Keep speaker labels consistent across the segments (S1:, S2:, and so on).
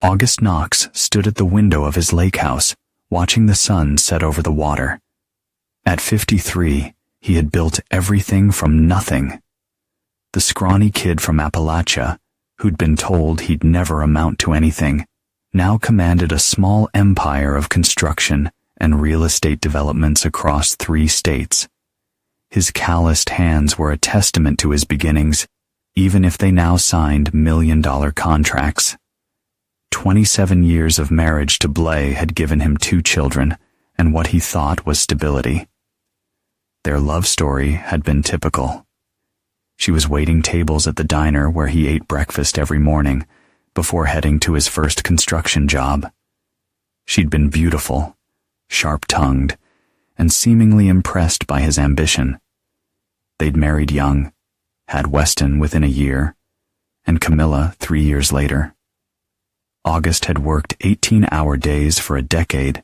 S1: August Knox stood at the window of his lake house, watching the sun set over the water. At 53, he had built everything from nothing. The scrawny kid from Appalachia, who'd been told he'd never amount to anything, now commanded a small empire of construction and real estate developments across 3 states. His calloused hands were a testament to his beginnings, even if they now signed million-dollar contracts. 27 years of marriage to Blay had given him 2 children and what he thought was stability. Their love story had been typical. She was waiting tables at the diner where he ate breakfast every morning before heading to his first construction job. She'd been beautiful, sharp-tongued, and seemingly impressed by his ambition. They'd married young, had Weston within a year, and Camilla 3 years later. August had worked 18-hour days for a decade,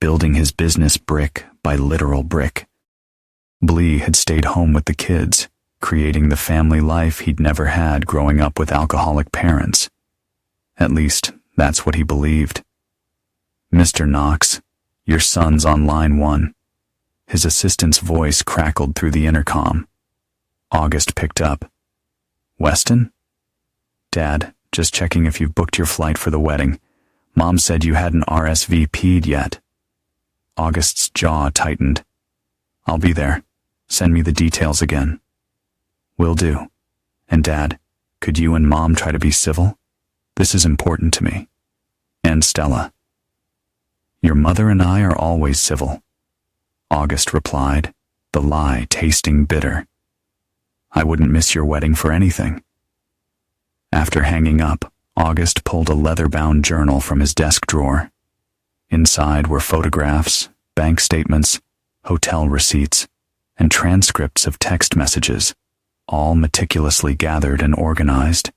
S1: building his business brick by literal brick. Blay had stayed home with the kids, creating the family life he'd never had growing up with alcoholic parents. At least, that's what he believed. "Mr. Knox, your son's on line 1. His assistant's voice crackled through the intercom. August picked up. "Weston?" "Dad, just checking if you've booked your flight for the wedding. Mom said you hadn't RSVP'd yet." August's jaw tightened. "I'll be there. Send me the details again." "Will do. And Dad, could you and Mom try to be civil? This is important to me. And Stella." "Your mother and I are always civil," August replied, the lie tasting bitter. "I wouldn't miss your wedding for anything." After hanging up, August pulled a leather-bound journal from his desk drawer. Inside were photographs, bank statements, hotel receipts, and transcripts of text messages, all meticulously gathered and organized.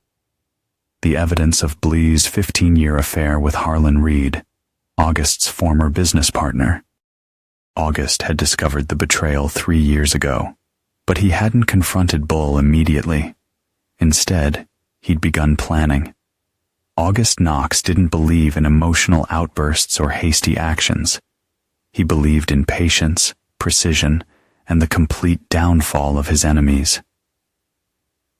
S1: The evidence of Blay's 15-year affair with Harlan Reed, August's former business partner. August had discovered the betrayal 3 years ago, but he hadn't confronted Bull immediately. Instead, he'd begun planning. August Knox didn't believe in emotional outbursts or hasty actions. He believed in patience, precision, and the complete downfall of his enemies.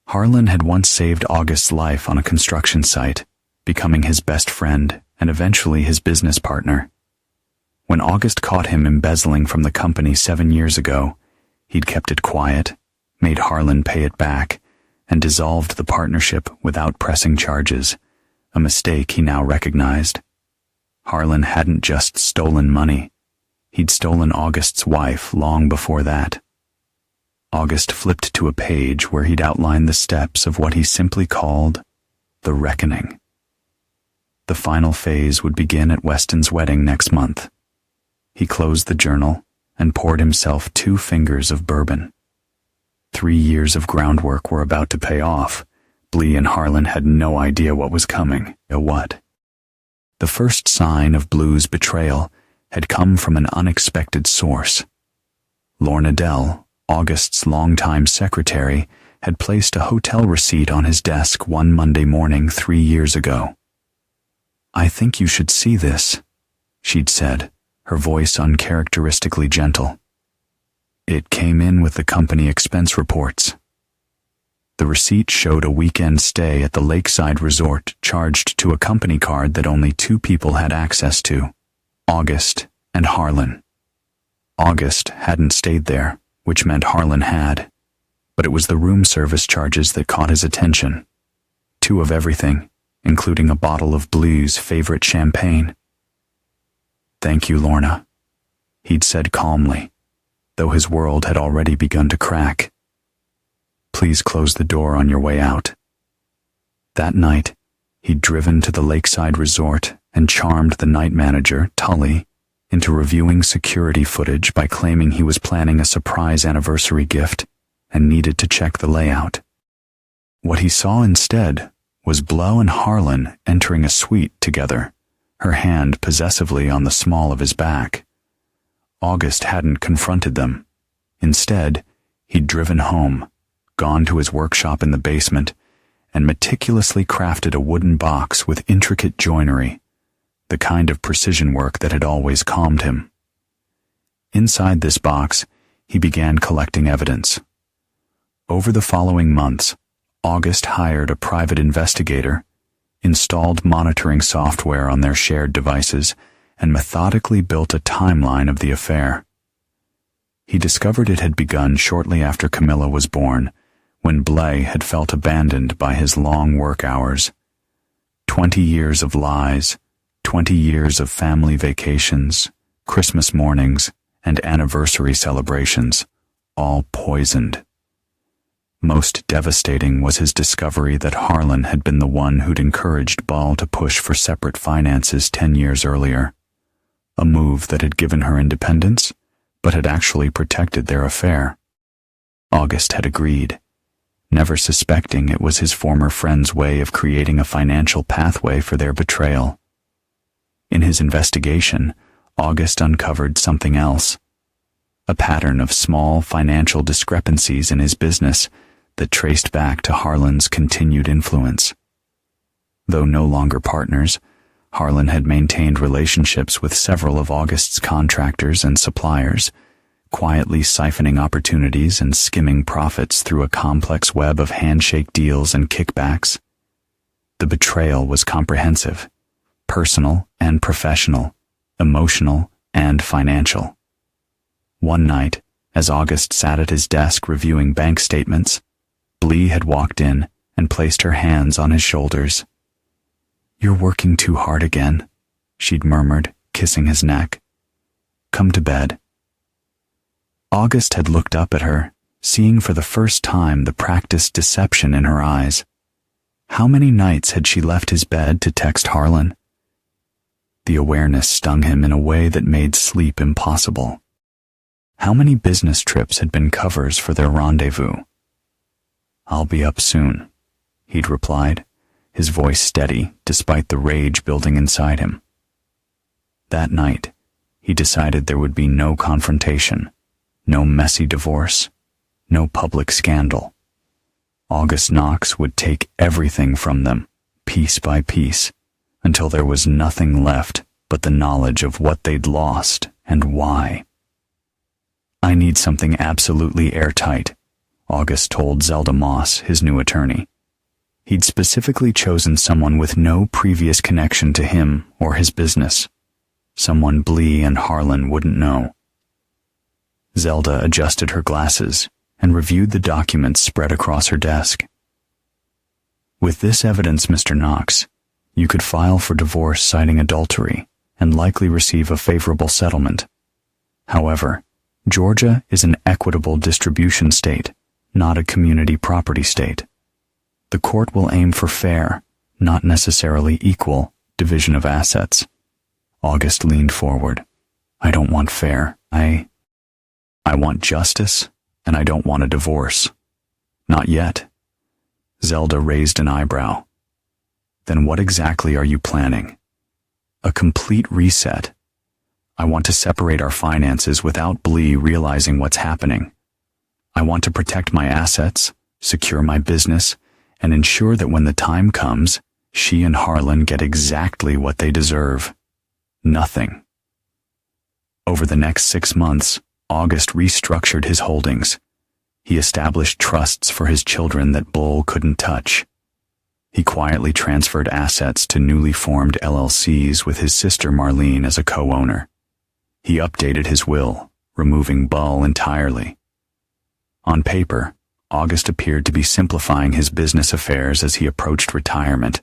S1: Harlan had once saved August's life on a construction site, becoming his best friend and eventually his business partner. When August caught him embezzling from the company 7 years ago, he'd kept it quiet, made Harlan pay it back, and dissolved the partnership without pressing charges, a mistake he now recognized. Harlan hadn't just stolen money. He'd stolen August's wife long before that. August flipped to a page where he'd outlined the steps of what he simply called the reckoning. The final phase would begin at Weston's wedding next month. He closed the journal and poured himself 2 fingers of bourbon. 3 years of groundwork were about to pay off. Blay and Harlan had no idea what was coming. What? The first sign of Blay's betrayal had come from an unexpected source. Lorna Dell, August's longtime secretary, had placed a hotel receipt on his desk one Monday morning 3 years ago. "I think you should see this," she'd said, her voice uncharacteristically gentle. It came in with the company expense reports. The receipt showed a weekend stay at the lakeside resort charged to a company card that only 2 people had access to, August and Harlan. August hadn't stayed there, which meant Harlan had, but it was the room service charges that caught his attention. 2 of everything, including a bottle of Blay's favorite champagne. "Thank you, Lorna," he'd said calmly, though his world had already begun to crack. "Please close the door on your way out." That night, he'd driven to the lakeside resort and charmed the night manager, Tully, into reviewing security footage by claiming he was planning a surprise anniversary gift and needed to check the layout. What he saw instead was Blow and Harlan entering a suite together, her hand possessively on the small of his back. August hadn't confronted them. Instead, he'd driven home, gone to his workshop in the basement, and meticulously crafted a wooden box with intricate joinery, the kind of precision work that had always calmed him. Inside this box, he began collecting evidence. Over the following months, August hired a private investigator, installed monitoring software on their shared devices, and methodically built a timeline of the affair. He discovered it had begun shortly after Camilla was born, when Blay had felt abandoned by his long work hours. 20 years of lies, 20 years of family vacations, Christmas mornings, and anniversary celebrations, all poisoned. Most devastating was his discovery that Harlan had been the one who'd encouraged Ball to push for separate finances 10 years earlier, a move that had given her independence, but had actually protected their affair. August had agreed, never suspecting it was his former friend's way of creating a financial pathway for their betrayal. In his investigation, August uncovered something else, a pattern of small financial discrepancies in his business that traced back to Harlan's continued influence. Though no longer partners, Harlan had maintained relationships with several of August's contractors and suppliers, quietly siphoning opportunities and skimming profits through a complex web of handshake deals and kickbacks. The betrayal was comprehensive, personal and professional, emotional and financial. One night, as August sat at his desk reviewing bank statements, Blee had walked in and placed her hands on his shoulders. "You're working too hard again," she'd murmured, kissing his neck. "Come to bed." August had looked up at her, seeing for the first time the practiced deception in her eyes. How many nights had she left his bed to text Harlan? The awareness stung him in a way that made sleep impossible. How many business trips had been covers for their rendezvous? "I'll be up soon," he'd replied, his voice steady despite the rage building inside him. That night, he decided there would be no confrontation, no messy divorce, no public scandal. August Knox would take everything from them, piece by piece, until there was nothing left but the knowledge of what they'd lost and why. "I need something absolutely airtight," August told Zelda Moss, his new attorney. He'd specifically chosen someone with no previous connection to him or his business, someone Blee and Harlan wouldn't know. Zelda adjusted her glasses and reviewed the documents spread across her desk. "With this evidence, Mr. Knox, you could file for divorce citing adultery and likely receive a favorable settlement. However, Georgia is an equitable distribution state, not a community property state. The court will aim for fair, not necessarily equal, division of assets." August leaned forward. "I don't want fair. I want justice, and I don't want a divorce." "Not yet." Zelda raised an eyebrow. "Then what exactly are you planning?" "A complete reset. I want to separate our finances without Blee realizing what's happening. I want to protect my assets, secure my business, and ensure that when the time comes, she and Harlan get exactly what they deserve. Nothing." Over the next 6 months, August restructured his holdings. He established trusts for his children that Bull couldn't touch. He quietly transferred assets to newly formed LLCs with his sister Marlene as a co-owner. He updated his will, removing Bull entirely. On paper, August appeared to be simplifying his business affairs as he approached retirement.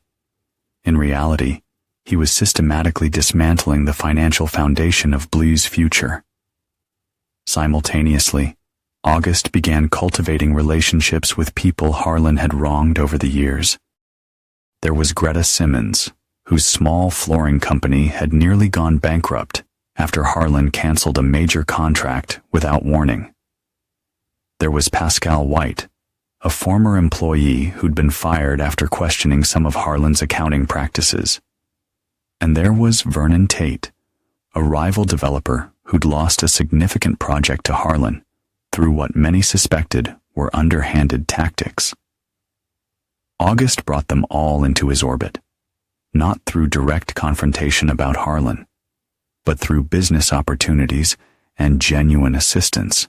S1: In reality, he was systematically dismantling the financial foundation of Blee's future. Simultaneously, August began cultivating relationships with people Harlan had wronged over the years. There was Greta Simmons, whose small flooring company had nearly gone bankrupt after Harlan canceled a major contract without warning. There was Pascal White, a former employee who'd been fired after questioning some of Harlan's accounting practices. And there was Vernon Tate, a rival developer who'd lost a significant project to Harlan through what many suspected were underhanded tactics. August brought them all into his orbit, not through direct confrontation about Harlan, but through business opportunities and genuine assistance.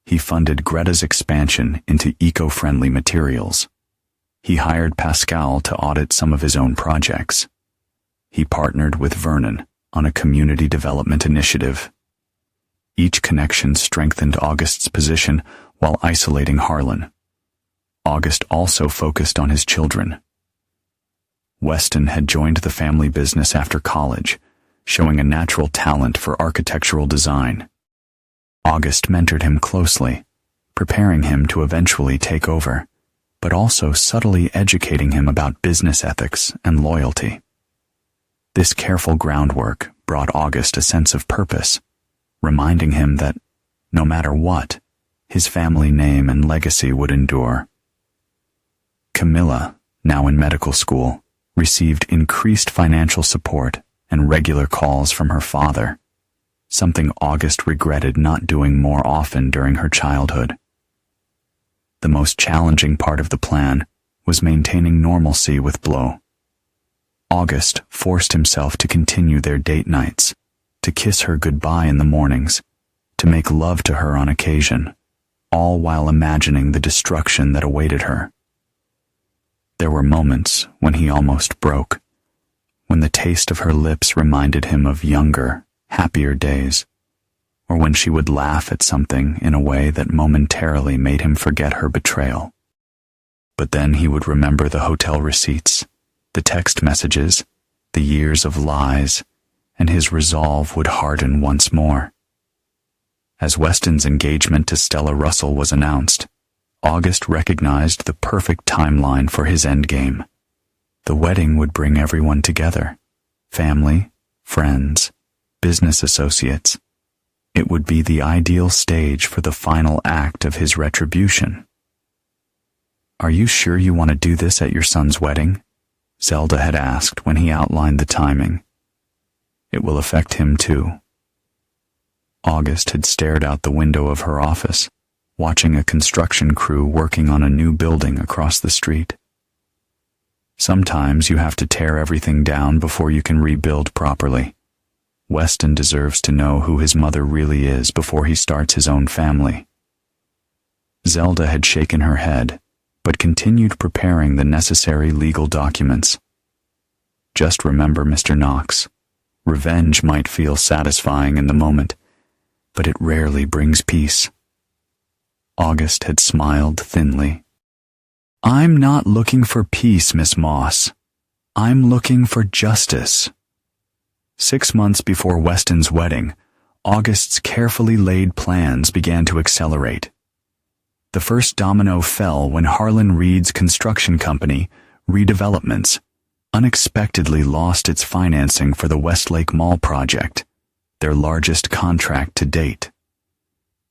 S1: He funded Greta's expansion into eco-friendly materials. He hired Pascal to audit some of his own projects. He partnered with Vernon on a community development initiative. Each connection strengthened August's position while isolating Harlan. August also focused on his children. Weston had joined the family business after college, showing a natural talent for architectural design. August mentored him closely, preparing him to eventually take over, but also subtly educating him about business ethics and loyalty. This careful groundwork brought August a sense of purpose, reminding him that, no matter what, his family name and legacy would endure. Camilla, now in medical school, received increased financial support and regular calls from her father, something August regretted not doing more often during her childhood. The most challenging part of the plan was maintaining normalcy with Blow. August forced himself to continue their date nights, to kiss her goodbye in the mornings, to make love to her on occasion, all while imagining the destruction that awaited her. There were moments when he almost broke, when the taste of her lips reminded him of younger, happier days, or when she would laugh at something in a way that momentarily made him forget her betrayal. But then he would remember the hotel receipts, the text messages, the years of lies, and his resolve would harden once more. As Weston's engagement to Stella Russell was announced, August recognized the perfect timeline for his endgame. The wedding would bring everyone together: family, friends, business associates. It would be the ideal stage for the final act of his retribution. "Are you sure you want to do this at your son's wedding?" Zelda had asked when he outlined the timing. "It will affect him too." August had stared out the window of her office, watching a construction crew working on a new building across the street. Sometimes you have to tear everything down before you can rebuild properly. Weston deserves to know who his mother really is before he starts his own family. Zelda had shaken her head, but continued preparing the necessary legal documents. "Just remember, Mr. Knox, revenge might feel satisfying in the moment, but it rarely brings peace." August had smiled thinly. "I'm not looking for peace, Miss Moss. I'm looking for justice." 6 months before Weston's wedding, August's carefully laid plans began to accelerate. The first domino fell when Harlan Reed's construction company, Redevelopments, unexpectedly lost its financing for the Westlake Mall project, their largest contract to date.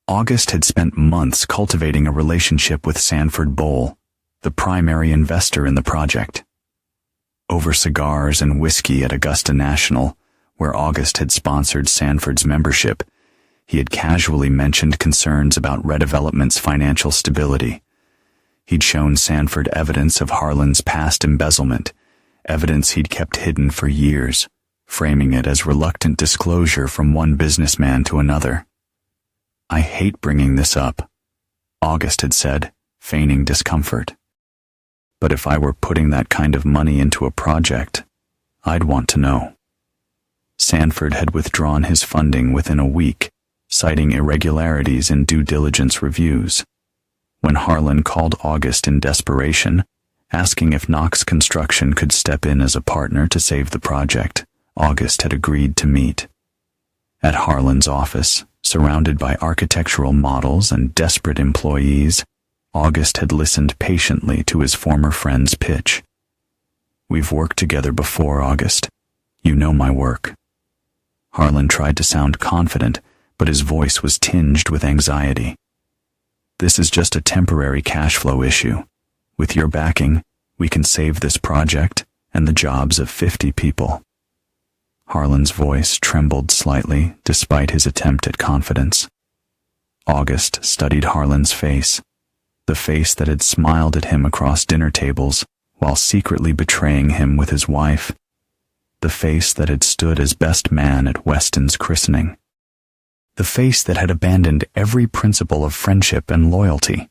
S1: August had spent months cultivating a relationship with Sanford Bowl, the primary investor in the project. Over cigars and whiskey at Augusta National, where August had sponsored Sanford's membership, he had casually mentioned concerns about Redevelopment's financial stability. He'd shown Sanford evidence of Harlan's past embezzlement, evidence he'd kept hidden for years, framing it as reluctant disclosure from one businessman to another. "I hate bringing this up," August had said, feigning discomfort. "But if I were putting that kind of money into a project, I'd want to know." Sanford had withdrawn his funding within a week, citing irregularities in due diligence reviews. When Harlan called August in desperation, asking if Knox Construction could step in as a partner to save the project, August had agreed to meet. At Harlan's office, surrounded by architectural models and desperate employees, August had listened patiently to his former friend's pitch. "We've worked together before, August. You know my work." Harlan tried to sound confident, but his voice was tinged with anxiety. "This is just a temporary cash flow issue. With your backing, we can save this project and the jobs of 50 people. Harlan's voice trembled slightly despite his attempt at confidence. August studied Harlan's face. The the face that had smiled at him across dinner tables while secretly betraying him with his wife, the face that had stood as best man at Weston's christening, the face that had abandoned every principle of friendship and loyalty.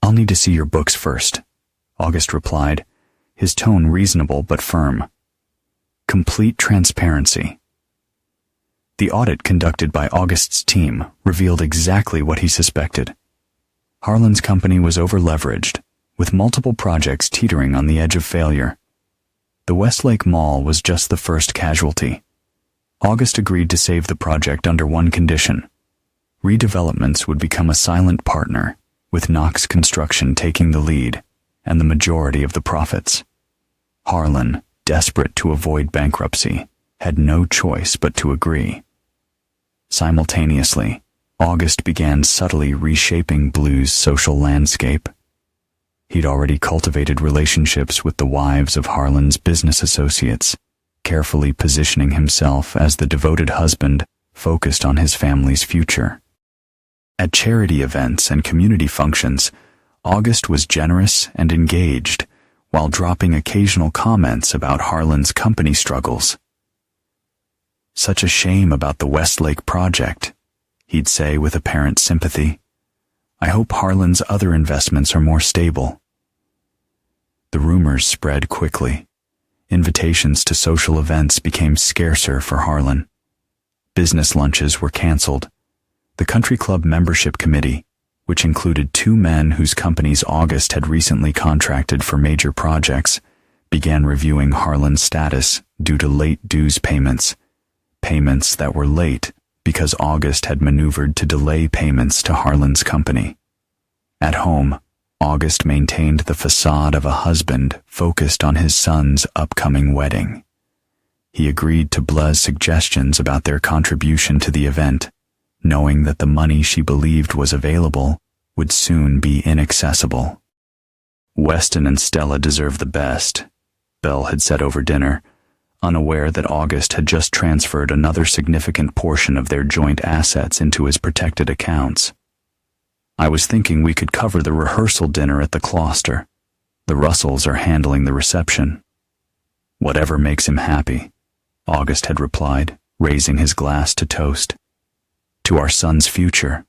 S1: "I'll need to see your books first," August replied, his tone reasonable but firm. Complete transparency. The audit conducted by August's team revealed exactly what he suspected. Harlan's company was over-leveraged, with multiple projects teetering on the edge of failure. The Westlake Mall was just the first casualty. August agreed to save the project under one condition. Redevelopments would become a silent partner, with Knox Construction taking the lead and the majority of the profits. Harlan, desperate to avoid bankruptcy, had no choice but to agree. Simultaneously, August began subtly reshaping Blue's social landscape. He'd already cultivated relationships with the wives of Harlan's business associates, carefully positioning himself as the devoted husband focused on his family's future. At charity events and community functions, August was generous and engaged, while dropping occasional comments about Harlan's company struggles. "Such a shame about the Westlake project," he'd say with apparent sympathy. "I hope Harlan's other investments are more stable." The rumors spread quickly. Invitations to social events became scarcer for Harlan. Business lunches were canceled. The country club membership committee, which included two men whose companies August had recently contracted for major projects, began reviewing Harlan's status due to late dues payments that were late because August had maneuvered to delay payments to Harlan's company. At home, August maintained the facade of a husband focused on his son's upcoming wedding. He agreed to Bla's suggestions about their contribution to the event, knowing that the money she believed was available would soon be inaccessible. "Weston and Stella deserve the best," Belle had said over dinner, unaware that August had just transferred another significant portion of their joint assets into his protected accounts. "I was thinking we could cover the rehearsal dinner at the Cloister. The Russells are handling the reception." "Whatever makes him happy," August had replied, raising his glass to toast. "To our son's future."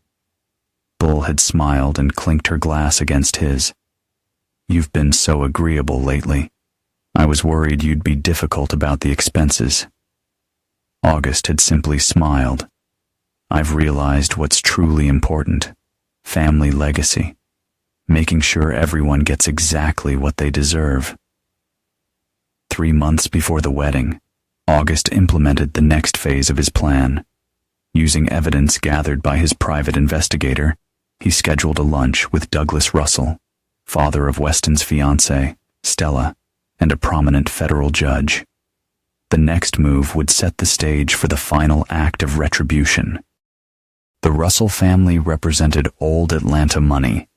S1: Bull had smiled and clinked her glass against his. "You've been so agreeable lately. I was worried you'd be difficult about the expenses." August had simply smiled. "I've realized what's truly important. Family legacy. Making sure everyone gets exactly what they deserve." 3 months before the wedding, August implemented the next phase of his plan. Using evidence gathered by his private investigator, he scheduled a lunch with Douglas Russell, father of Weston's fiancée, Stella, and a prominent federal judge. The next move would set the stage for the final act of retribution. The Russell family represented old Atlanta money,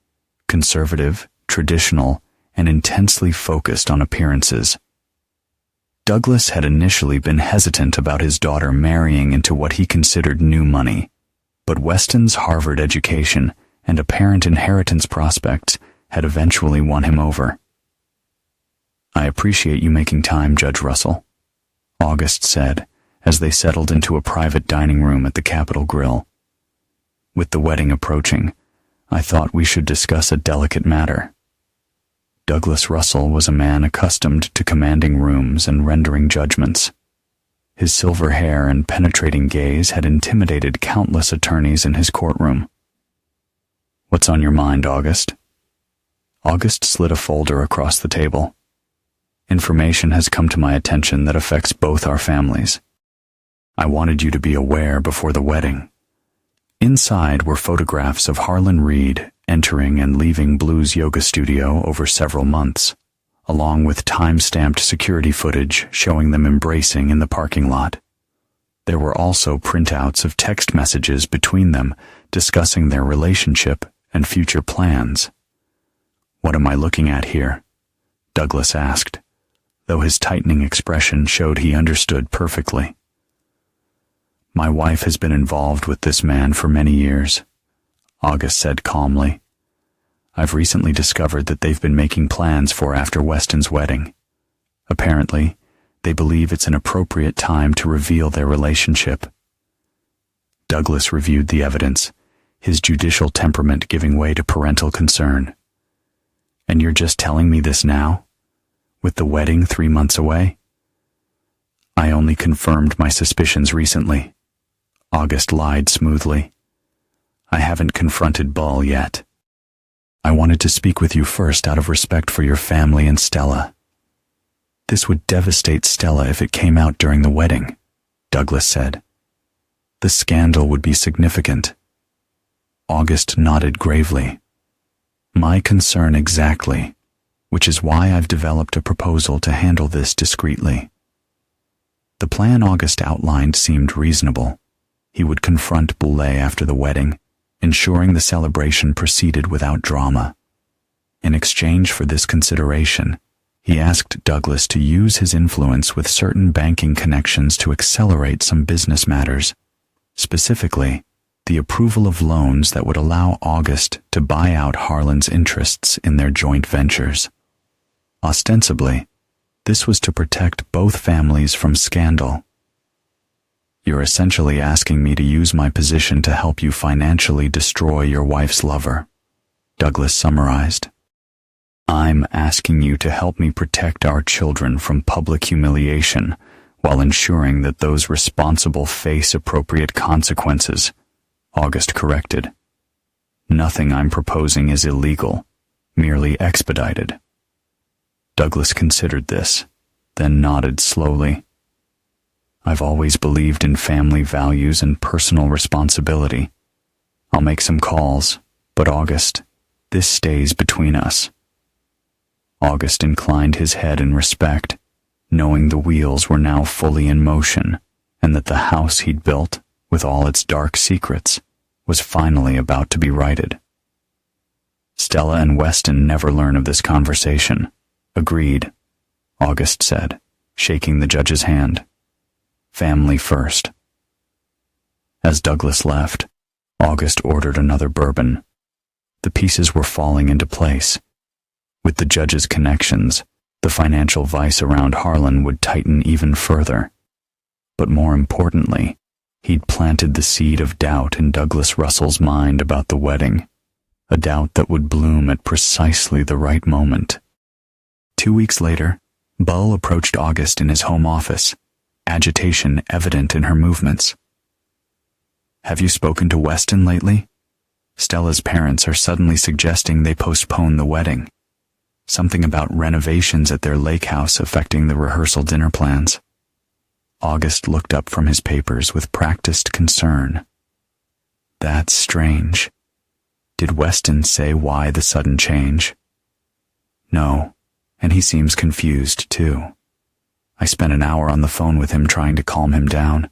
S1: conservative, traditional, and intensely focused on appearances. Douglas had initially been hesitant about his daughter marrying into what he considered new money, but Weston's Harvard education and apparent inheritance prospects had eventually won him over. "I appreciate you making time, Judge Russell," August said, as they settled into a private dining room at the Capitol Grill. "With the wedding approaching, I thought we should discuss a delicate matter." Douglas Russell was a man accustomed to commanding rooms and rendering judgments. His silver hair and penetrating gaze had intimidated countless attorneys in his courtroom. "What's on your mind, August?" August slid a folder across the table. "Information has come to my attention that affects both our families. I wanted you to be aware before the wedding." Inside were photographs of Harlan Reed entering and leaving Blue's yoga studio over several months, along with time-stamped security footage showing them embracing in the parking lot. There were also printouts of text messages between them discussing their relationship and future plans. "What am I looking at here?" Douglas asked, though his tightening expression showed he understood perfectly. "My wife has been involved with this man for many years," August said calmly. I've recently discovered that they've been making plans for after Weston's wedding. Apparently, they believe it's an appropriate time to reveal their relationship. Douglas reviewed the evidence, his judicial temperament giving way to parental concern. And you're just telling me this now? With the wedding 3 months away? I only confirmed my suspicions recently. August lied smoothly. I haven't confronted Bull yet. I wanted to speak with you first out of respect for your family and Stella. This would devastate Stella if it came out during the wedding, Douglas said. The scandal would be significant. August nodded gravely. My concern exactly, which is why I've developed a proposal to handle this discreetly. The plan August outlined seemed reasonable. He would confront Boulay after the wedding, ensuring the celebration proceeded without drama. In exchange for this consideration, he asked Douglas to use his influence with certain banking connections to accelerate some business matters, specifically, the approval of loans that would allow August to buy out Harlan's interests in their joint ventures. Ostensibly, this was to protect both families from scandal. You're essentially asking me to use my position to help you financially destroy your wife's lover, Douglas summarized. I'm asking you to help me protect our children from public humiliation while ensuring that those responsible face appropriate consequences, August corrected. Nothing I'm proposing is illegal, merely expedited. Douglas considered this, then nodded slowly. I've always believed in family values and personal responsibility. I'll make some calls, but August, this stays between us. August inclined his head in respect, knowing the wheels were now fully in motion and that the house he'd built, with all its dark secrets, was finally about to be righted. Stella and Weston never learn of this conversation. Agreed, August said, shaking the judge's hand. Family first. As Douglas left, August ordered another bourbon. The pieces were falling into place. With the judge's connections, the financial vice around Harlan would tighten even further. But more importantly, he'd planted the seed of doubt in Douglas Russell's mind about the wedding, a doubt that would bloom at precisely the right moment. 2 weeks later, Bull approached August in his home office, agitation evident in her movements. Have you spoken to Weston lately? Stella's parents are suddenly suggesting they postpone the wedding. Something about renovations at their lake house affecting the rehearsal dinner plans. August looked up from his papers with practiced concern. That's strange. Did Weston say why the sudden change? No, and he seems confused too. I spent an hour on the phone with him trying to calm him down.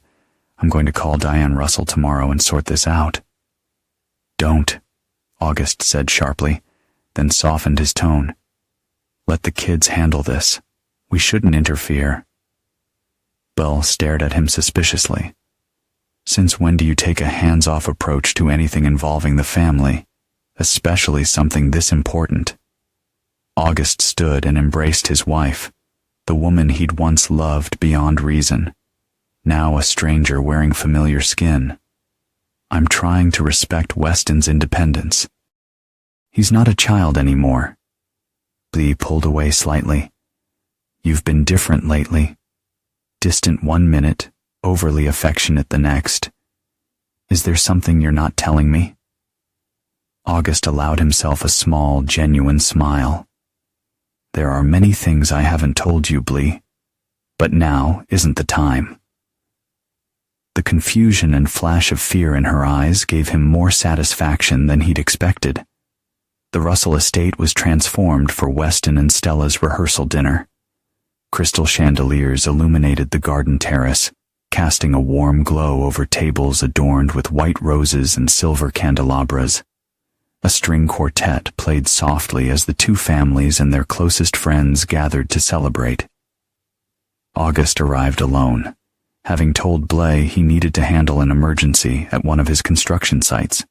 S1: I'm going to call Diane Russell tomorrow and sort this out. Don't, August said sharply, then softened his tone. Let the kids handle this. We shouldn't interfere. Bull stared at him suspiciously. Since when do you take a hands-off approach to anything involving the family, especially something this important? August stood and embraced his wife, the woman he'd once loved beyond reason, now a stranger wearing familiar skin. I'm trying to respect Weston's independence. He's not a child anymore. Lee pulled away slightly. You've been different lately. Distant 1 minute, overly affectionate the next. Is there something you're not telling me? August allowed himself a small, genuine smile. There are many things I haven't told you, Blee, but now isn't the time. The confusion and flash of fear in her eyes gave him more satisfaction than he'd expected. The Russell estate was transformed for Weston and Stella's rehearsal dinner. Crystal chandeliers illuminated the garden terrace, casting a warm glow over tables adorned with white roses and silver candelabras. A string quartet played softly as the two families and their closest friends gathered to celebrate. August arrived alone, having told Blay he needed to handle an emergency at one of his construction sites.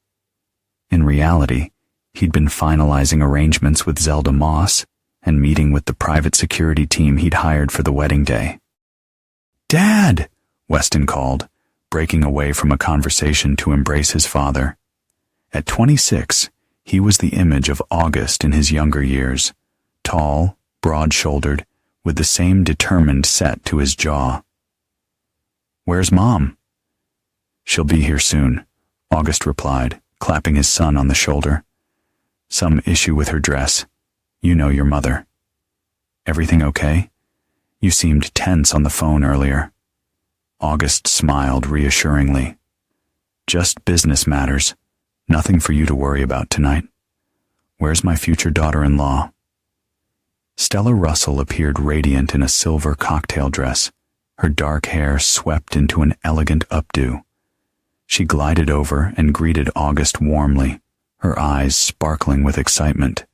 S1: In reality, He'd been finalizing arrangements with Zelda Moss and meeting with the private security team he'd hired for the wedding day. "Dad!" Weston called, breaking away from a conversation to embrace his father. At 26, he was the image of August in his younger years, tall, broad-shouldered, with the same determined set to his jaw. "Where's Mom?" "She'll be here soon," August replied, clapping his son on the shoulder. "Some issue with her dress. You know your mother." "Everything okay? You seemed tense on the phone earlier." August smiled reassuringly. "Just business matters. Nothing for you to worry about tonight. Where's my future daughter-in-law?" Stella Russell appeared radiant in a silver cocktail dress, her dark hair swept into an elegant updo. She glided over and greeted August warmly, her eyes sparkling with excitement.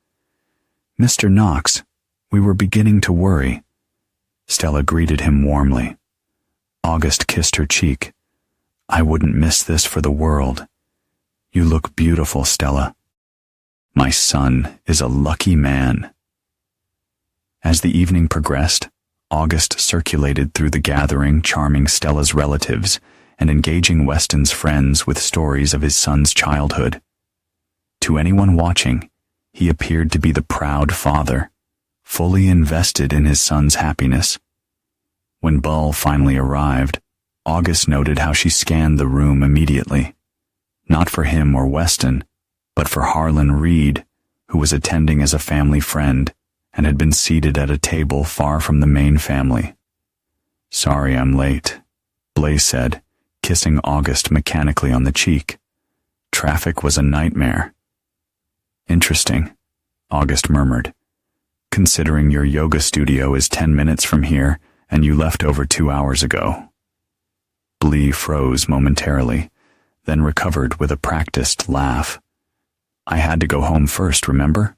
S1: "Mr. Knox, we were beginning to worry." Stella greeted him warmly. August kissed her cheek. "I wouldn't miss this for the world. You look beautiful, Stella. My son is a lucky man." As the evening progressed, August circulated through the gathering, charming Stella's relatives and engaging Weston's friends with stories of his son's childhood. To anyone watching, he appeared to be the proud father, fully invested in his son's happiness. When Bull finally arrived, August noted how she scanned the room immediately. Not for him or Weston, but for Harlan Reed, who was attending as a family friend and had been seated at a table far from the main family. "Sorry I'm late," Blaze said, kissing August mechanically on the cheek. "Traffic was a nightmare." "Interesting," August murmured, "considering your yoga studio is 10 minutes from here and you left over 2 hours ago." Blee froze momentarily, then recovered with a practiced laugh. "I had to go home first, remember?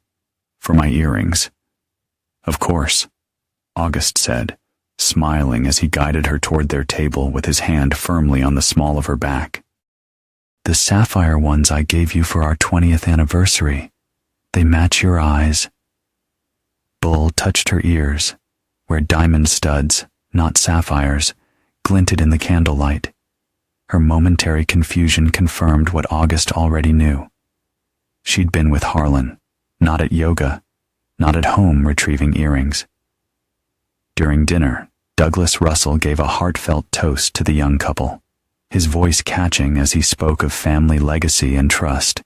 S1: For my earrings." "Of course," August said, smiling as he guided her toward their table with his hand firmly on the small of her back. "The sapphire ones I gave you for our 20th anniversary. They match your eyes." Bull touched her ears, where diamond studs, not sapphires, glinted in the candlelight. Her momentary confusion confirmed what August already knew. She'd been with Harlan, not at yoga, not at home retrieving earrings. During dinner, Douglas Russell gave a heartfelt toast to the young couple, his voice catching as he spoke of family legacy and trust.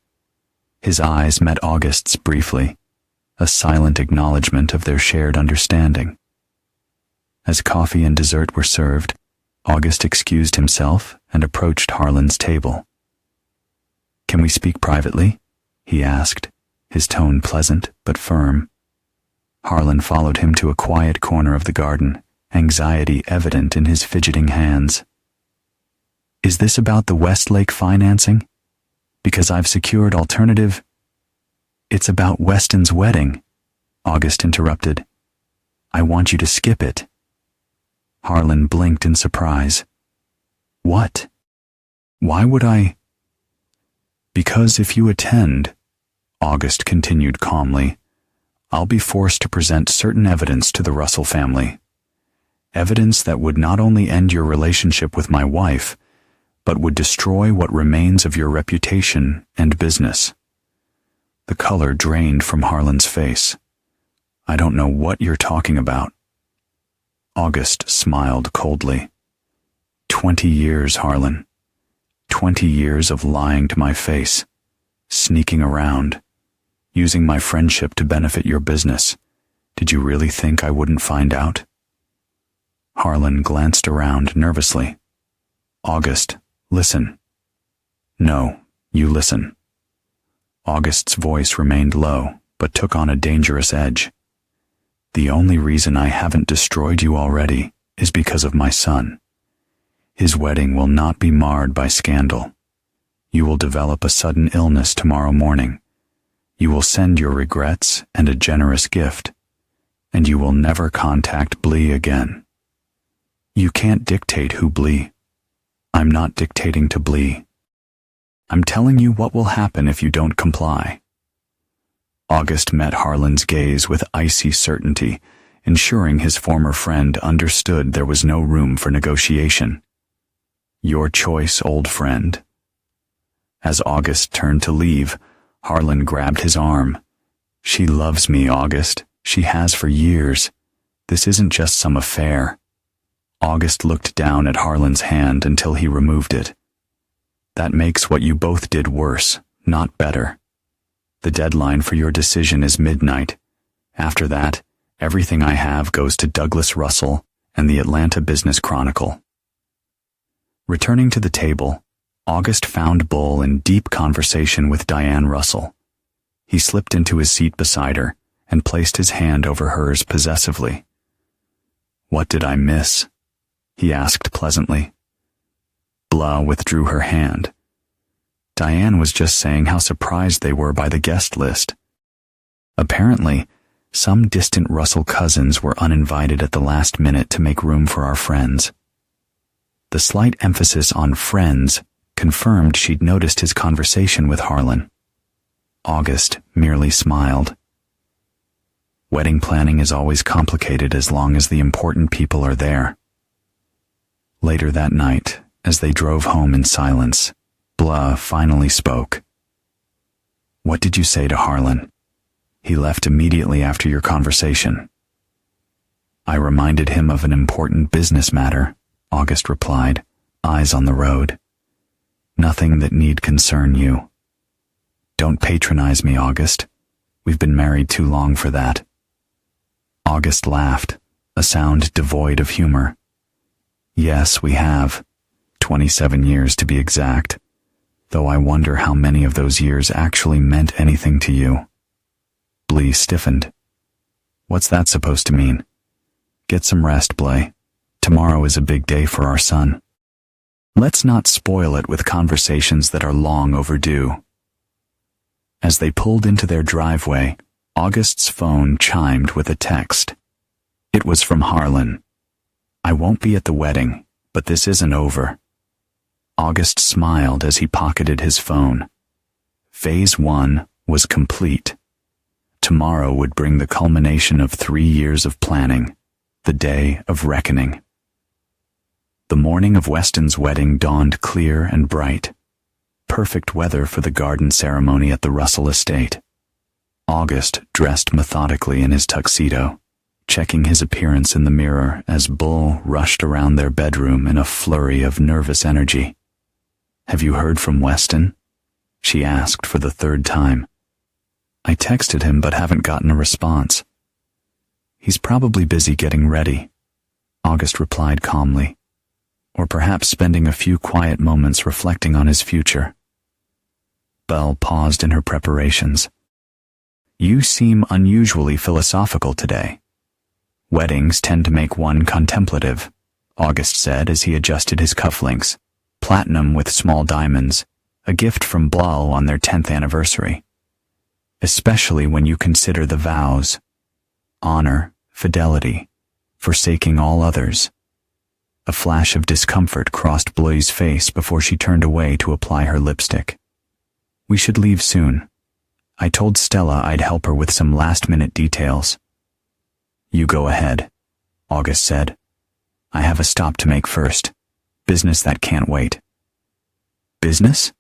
S1: His eyes met August's briefly, a silent acknowledgement of their shared understanding. As coffee and dessert were served, August excused himself and approached Harlan's table. "Can we speak privately?" he asked, his tone pleasant but firm. Harlan followed him to a quiet corner of the garden, anxiety evident in his fidgeting hands. "Is this about the Westlake financing? Because I've secured alternative—" "It's about Weston's wedding," August interrupted. "I want you to skip it." Harlan blinked in surprise. "What? Why would I?" "Because if you attend," August continued calmly, "I'll be forced to present certain evidence to the Russell family. Evidence that would not only end your relationship with my wife, but would destroy what remains of your reputation and business." The color drained from Harlan's face. "I don't know what you're talking about." August smiled coldly. 20 years, Harlan. 20 years of lying to my face, sneaking around, using my friendship to benefit your business. Did you really think I wouldn't find out? Harlan glanced around nervously. "August, listen." "No, you listen." August's voice remained low, but took on a dangerous edge. "The only reason I haven't destroyed you already is because of my son. His wedding will not be marred by scandal. You will develop a sudden illness tomorrow morning. You will send your regrets and a generous gift, and you will never contact Blee again. You can't dictate who Blee. I'm not dictating to Blee. I'm telling you what will happen if you don't comply." August met Harlan's gaze with icy certainty, ensuring his former friend understood there was no room for negotiation. Your choice, old friend. As August turned to leave, Harlan grabbed his arm. She loves me, August. She has for years. This isn't just some affair. August looked down at Harlan's hand until he removed it. That makes what you both did worse, not better. The deadline for your decision is midnight. After that, everything I have goes to Douglas Russell and the Atlanta Business Chronicle. Returning to the table, August found Bull in deep conversation with Diane Russell. He slipped into his seat beside her and placed his hand over hers possessively. "What did I miss?" he asked pleasantly. Blah withdrew her hand. Diane was just saying how surprised they were by the guest list. Apparently, some distant Russell cousins were uninvited at the last minute to make room for our friends. The slight emphasis on friends confirmed she'd noticed his conversation with Harlan. August merely smiled. Wedding planning is always complicated as long as the important people are there. Later that night, as they drove home in silence, Blah finally spoke. "What did you say to Harlan? He left immediately after your conversation." "I reminded him of an important business matter," August replied, eyes on the road. "Nothing that need concern you." "Don't patronize me, August. We've been married too long for that." August laughed, a sound devoid of humor. "Yes, we have. 27 years to be exact. Though I wonder how many of those years actually meant anything to you." Blee stiffened. "What's that supposed to mean?" "Get some rest, Blay. Tomorrow is a big day for our son. Let's not spoil it with conversations that are long overdue." As they pulled into their driveway, August's phone chimed with a text. It was from Harlan. "I won't be at the wedding, but this isn't over." August smiled as he pocketed his phone. Phase 1 was complete. Tomorrow would bring the culmination of 3 years of planning, the day of reckoning. The morning of Weston's wedding dawned clear and bright. Perfect weather for the garden ceremony at the Russell estate. August dressed methodically in his tuxedo, checking his appearance in the mirror as Bull rushed around their bedroom in a flurry of nervous energy. "Have you heard from Weston?" she asked for the 3rd time. "I texted him but haven't gotten a response." "He's probably busy getting ready," August replied calmly. "Or perhaps spending a few quiet moments reflecting on his future." Belle paused in her preparations. "You seem unusually philosophical today." "Weddings tend to make one contemplative," August said as he adjusted his cufflinks. "Platinum with small diamonds, a gift from Blal on their 10th anniversary. Especially when you consider the vows. Honor, fidelity, forsaking all others." A flash of discomfort crossed Blue's face before she turned away to apply her lipstick. "We should leave soon. I told Stella I'd help her with some last-minute details." "You go ahead," August said. "I have a stop to make first. Business that can't wait." "Business?"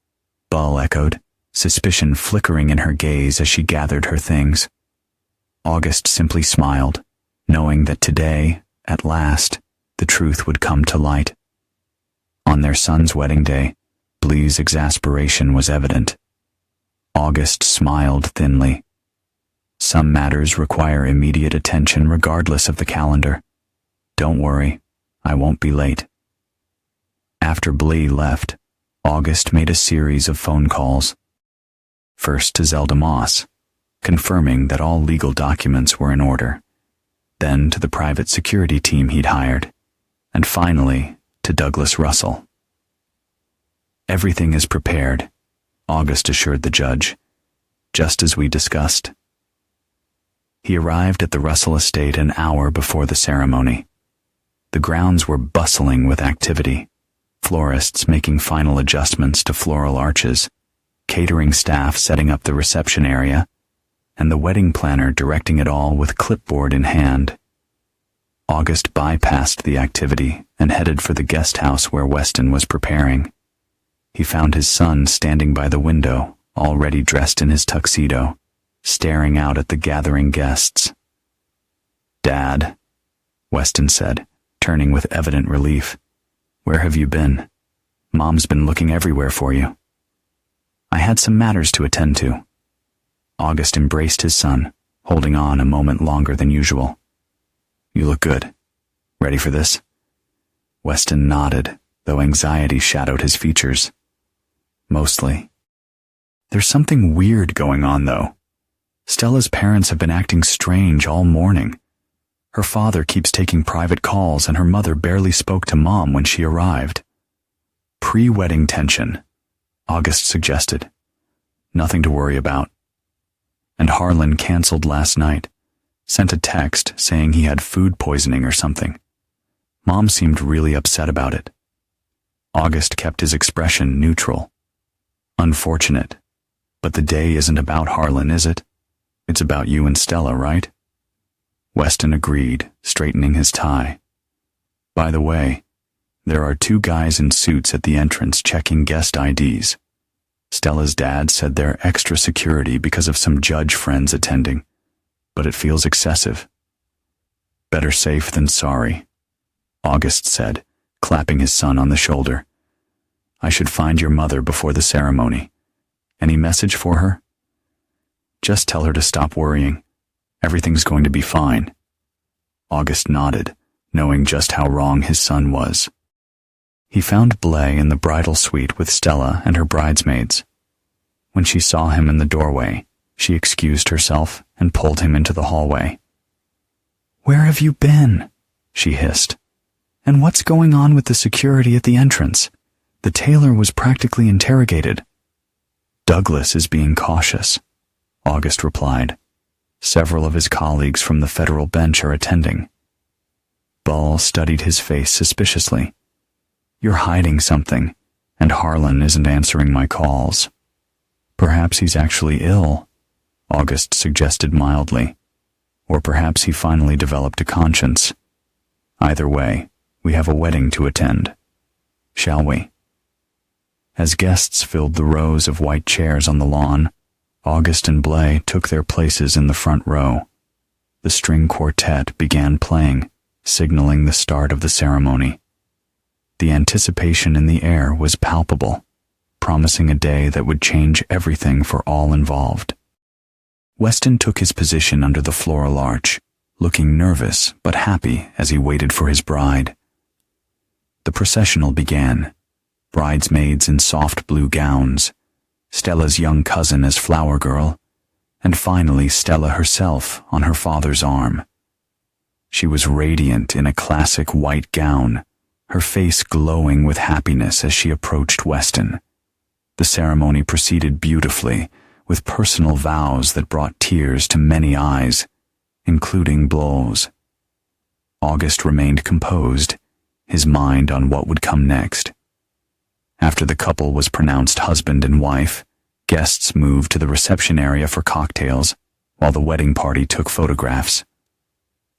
S1: Bull echoed, suspicion flickering in her gaze as she gathered her things. August simply smiled, knowing that today, at last, the truth would come to light. On their son's wedding day, Blee's exasperation was evident. August smiled thinly. "Some matters require immediate attention regardless of the calendar. Don't worry, I won't be late." After Blee left, August made a series of phone calls. First to Zelda Moss, confirming that all legal documents were in order. Then to the private security team he'd hired. And finally, to Douglas Russell. "Everything is prepared," August assured the judge, "just as we discussed." He arrived at the Russell estate an hour before the ceremony. The grounds were bustling with activity, florists making final adjustments to floral arches, catering staff setting up the reception area, and the wedding planner directing it all with clipboard in hand. August bypassed the activity and headed for the guest house where Weston was preparing. He found his son standing by the window, already dressed in his tuxedo, staring out at the gathering guests. "Dad," Weston said, turning with evident relief. "Where have you been? Mom's been looking everywhere for you." "I had some matters to attend to." August embraced his son, holding on a moment longer than usual. "You look good. Ready for this?" Weston nodded, though anxiety shadowed his features. "Mostly. There's something weird going on, though. Stella's parents have been acting strange all morning. Her father keeps taking private calls, and her mother barely spoke to Mom when she arrived." "Pre-wedding tension," August suggested. "Nothing to worry about." "And Harlan canceled last night. Sent a text saying he had food poisoning or something. Mom seemed really upset about it." August kept his expression neutral. "Unfortunate. But the day isn't about Harlan, is it? It's about you and Stella, right?" Weston agreed, straightening his tie. "By the way, there are 2 guys in suits at the entrance checking guest IDs. Stella's dad said they're extra security because of some judge friends attending, but it feels excessive." "Better safe than sorry," August said, clapping his son on the shoulder. "I should find your mother before the ceremony. Any message for her?" "Just tell her to stop worrying. Everything's going to be fine." August nodded, knowing just how wrong his son was. He found Blay in the bridal suite with Stella and her bridesmaids. When she saw him in the doorway, she excused herself and pulled him into the hallway. "Where have you been?" she hissed. "And what's going on with the security at the entrance? The tailor was practically interrogated." "Douglas is being cautious," August replied. "Several of his colleagues from the federal bench are attending." Bull studied his face suspiciously. "You're hiding something, and Harlan isn't answering my calls." "Perhaps he's actually ill," August suggested mildly. "Or perhaps he finally developed a conscience. Either way, we have a wedding to attend. Shall we?" As guests filled the rows of white chairs on the lawn, August and Blay took their places in the front row. The string quartet began playing, signaling the start of the ceremony. The anticipation in the air was palpable, promising a day that would change everything for all involved. Weston took his position under the floral arch, looking nervous but happy as he waited for his bride. The processional began, bridesmaids in soft blue gowns, Stella's young cousin as flower girl, and finally Stella herself on her father's arm. She was radiant in a classic white gown, her face glowing with happiness as she approached Weston. The ceremony proceeded beautifully, with personal vows that brought tears to many eyes, including Bull's. August remained composed, his mind on what would come next. After the couple was pronounced husband and wife, guests moved to the reception area for cocktails, while the wedding party took photographs.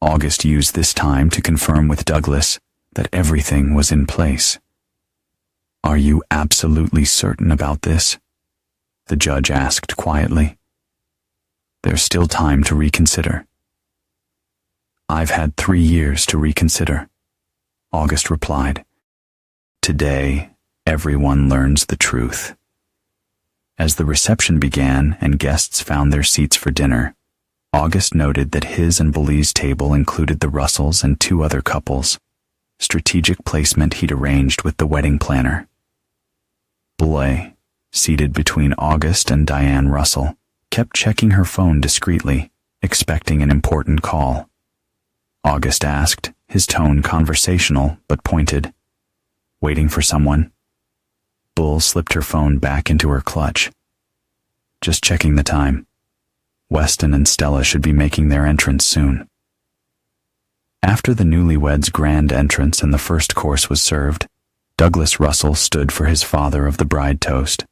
S1: August used this time to confirm with Douglas that everything was in place. "Are you absolutely certain about this?" the judge asked quietly. "There's still time to reconsider." "I've had 3 years to reconsider," August replied. "Today, everyone learns the truth." As the reception began and guests found their seats for dinner, August noted that his and Bully's table included the Russells and 2 other couples, strategic placement he'd arranged with the wedding planner. Bully, seated between August and Diane Russell, kept checking her phone discreetly, expecting an important call. August asked, his tone conversational but pointed. "Waiting for someone?" Bull slipped her phone back into her clutch. "Just checking the time. Weston and Stella should be making their entrance soon." After the newlyweds' grand entrance and the first course was served, Douglas Russell stood for his father of the bride toast.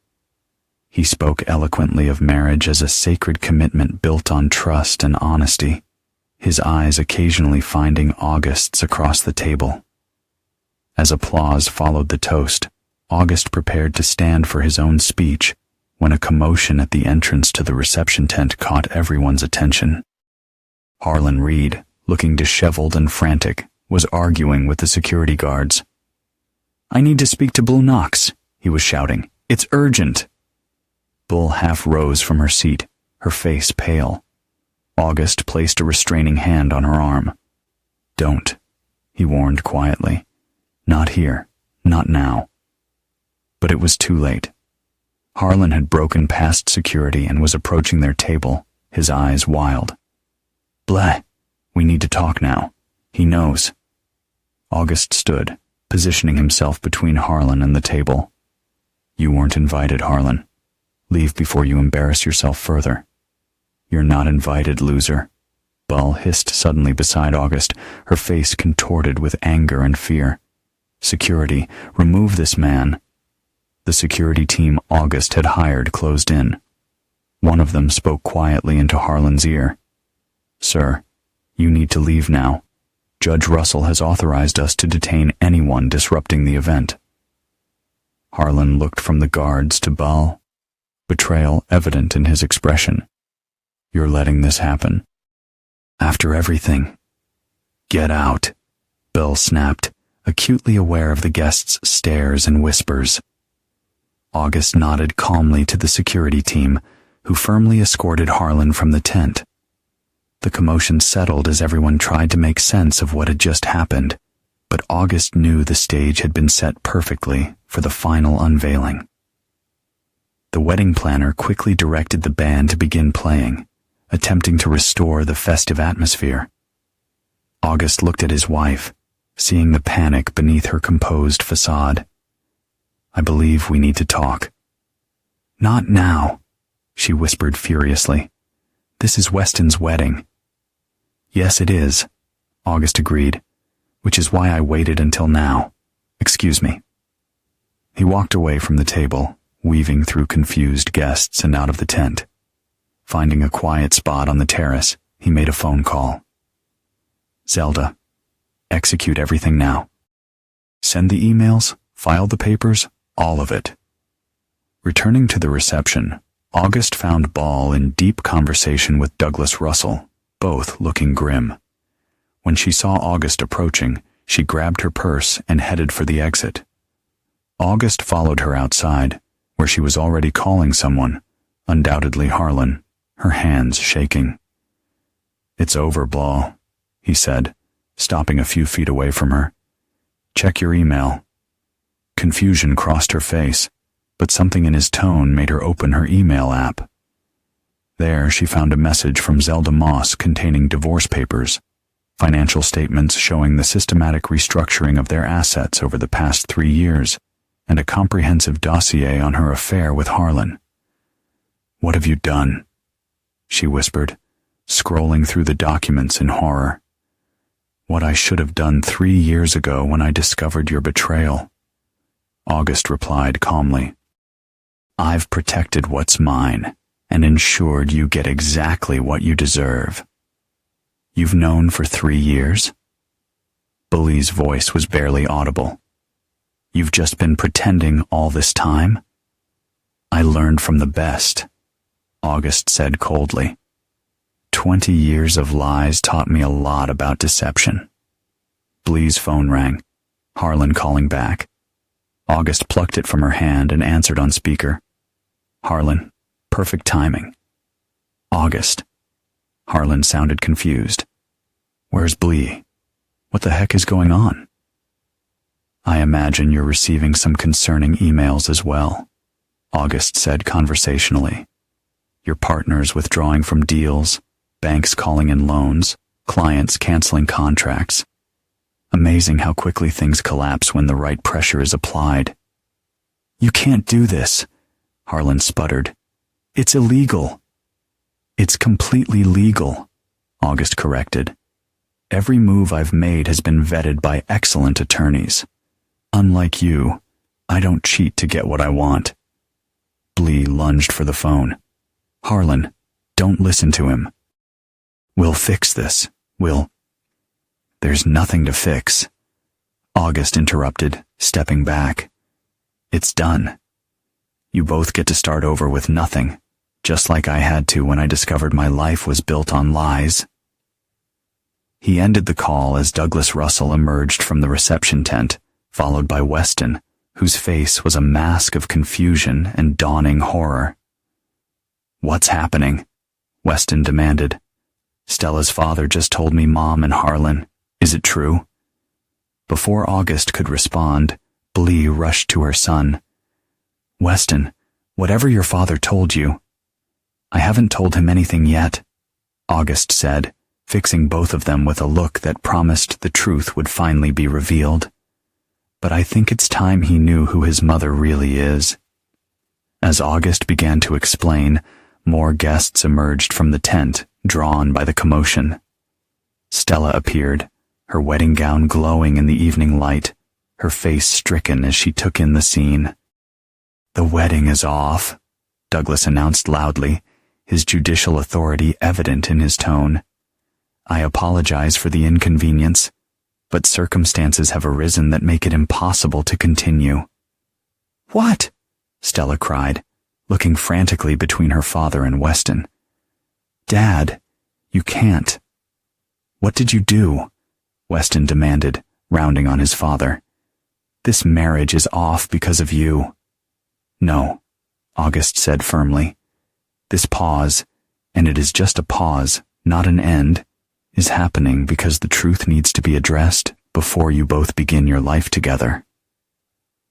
S1: He spoke eloquently of marriage as a sacred commitment built on trust and honesty, his eyes occasionally finding August's across the table. As applause followed the toast, August prepared to stand for his own speech when a commotion at the entrance to the reception tent caught everyone's attention. Harlan Reed, looking disheveled and frantic, was arguing with the security guards. "I need to speak to Bull Knox," he was shouting. "It's urgent." Bull half rose from her seat, her face pale. August placed a restraining hand on her arm. "Don't," he warned quietly. "Not here. Not now." But it was too late. Harlan had broken past security and was approaching their table, his eyes wild. "Bleh. We need to talk now. He knows." August stood, positioning himself between Harlan and the table. "You weren't invited, Harlan. Leave before you embarrass yourself further." "You're not invited, loser." Bull hissed suddenly beside August, her face contorted with anger and fear. "Security, remove this man." The security team August had hired closed in. One of them spoke quietly into Harlan's ear. "Sir, you need to leave now. Judge Russell has authorized us to detain anyone disrupting the event." Harlan looked from the guards to Bull, betrayal evident in his expression. "You're letting this happen? After everything?" "Get out," Bull snapped, acutely aware of the guests' stares and whispers. August nodded calmly to the security team, who firmly escorted Harlan from the tent. The commotion settled as everyone tried to make sense of what had just happened, but August knew the stage had been set perfectly for the final unveiling. The wedding planner quickly directed the band to begin playing, attempting to restore the festive atmosphere. August looked at his wife, seeing the panic beneath her composed facade. "I believe we need to talk." "Not now," she whispered furiously. "This is Weston's wedding." "Yes, it is," August agreed, "which is why I waited until now. Excuse me." He walked away from the table, weaving through confused guests and out of the tent. Finding a quiet spot on the terrace, he made a phone call. "Zelda, execute everything now. Send the emails, file the papers, all of it." Returning to the reception, August found Ball in deep conversation with Douglas Russell, both looking grim. When she saw August approaching, she grabbed her purse and headed for the exit. August followed her outside, where she was already calling someone, undoubtedly Harlan, her hands shaking. "It's over, Ball," he said, stopping a few feet away from her. "Check your email." Confusion crossed her face, but something in his tone made her open her email app. There she found a message from Zelda Moss containing divorce papers, financial statements showing the systematic restructuring of their assets over the past 3 years, and a comprehensive dossier on her affair with Harlan. "What have you done?" she whispered, scrolling through the documents in horror. "What I should have done 3 years ago when I discovered your betrayal." August replied calmly. "I've protected what's mine and ensured you get exactly what you deserve." "You've known for 3 years?" Bully's voice was barely audible. "You've just been pretending all this time?" "I learned from the best," August said coldly. 20 years of lies taught me a lot about deception." Blee's phone rang, Harlan calling back. August plucked it from her hand and answered on speaker. "Harlan, perfect timing." "August." Harlan sounded confused. "Where's Blee? What the heck is going on?" "I imagine you're receiving some concerning emails as well," August said conversationally. "Your partners withdrawing from deals, banks calling in loans, clients canceling contracts. Amazing how quickly things collapse when the right pressure is applied." "You can't do this," Harlan sputtered. "It's illegal." "It's completely legal," August corrected. "Every move I've made has been vetted by excellent attorneys. Unlike you, I don't cheat to get what I want." Blee lunged for the phone. "Harlan, don't listen to him. We'll fix this. There's nothing to fix," August interrupted, stepping back. "It's done. You both get to start over with nothing, just like I had to when I discovered my life was built on lies." He ended the call as Douglas Russell emerged from the reception tent, followed by Weston, whose face was a mask of confusion and dawning horror. "What's happening?" Weston demanded. "Stella's father just told me Mom and Harlan. Is it true?" Before August could respond, Blee rushed to her son. "Weston, whatever your father told you—" "I haven't told him anything yet," August said, fixing both of them with a look that promised the truth would finally be revealed. "But I think it's time he knew who his mother really is." As August began to explain, more guests emerged from the tent, drawn by the commotion. Stella appeared, her wedding gown glowing in the evening light, her face stricken as she took in the scene. "The wedding is off," Douglas announced loudly, his judicial authority evident in his tone. "I apologize for the inconvenience, but circumstances have arisen that make it impossible to continue." "What?" Stella cried, looking frantically between her father and Weston. "Dad, you can't." "What did you do?" Weston demanded, rounding on his father. "This marriage is off because of you." "No," August said firmly. "This pause, and it is just a pause, not an end, is happening because the truth needs to be addressed before you both begin your life together."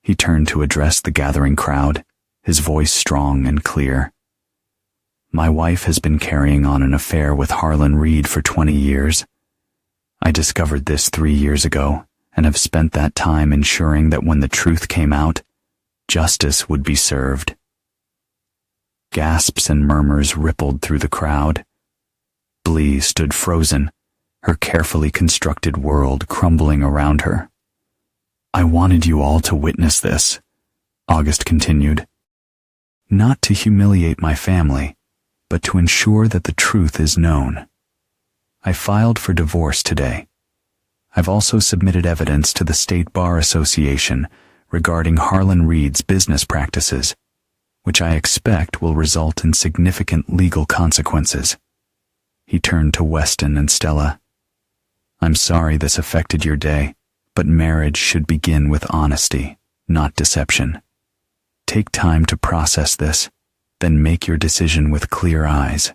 S1: He turned to address the gathering crowd, his voice strong and clear. "My wife has been carrying on an affair with Harlan Reed for 20 years. I discovered this 3 years ago and have spent that time ensuring that when the truth came out, justice would be served." Gasps and murmurs rippled through the crowd. Blee stood frozen, her carefully constructed world crumbling around her. "I wanted you all to witness this," August continued. "Not to humiliate my family, but to ensure that the truth is known. I filed for divorce today. I've also submitted evidence to the State Bar Association regarding Harlan Reed's business practices, which I expect will result in significant legal consequences." He turned to Weston and Stella. "I'm sorry this affected your day, but marriage should begin with honesty, not deception. Take time to process this, then make your decision with clear eyes."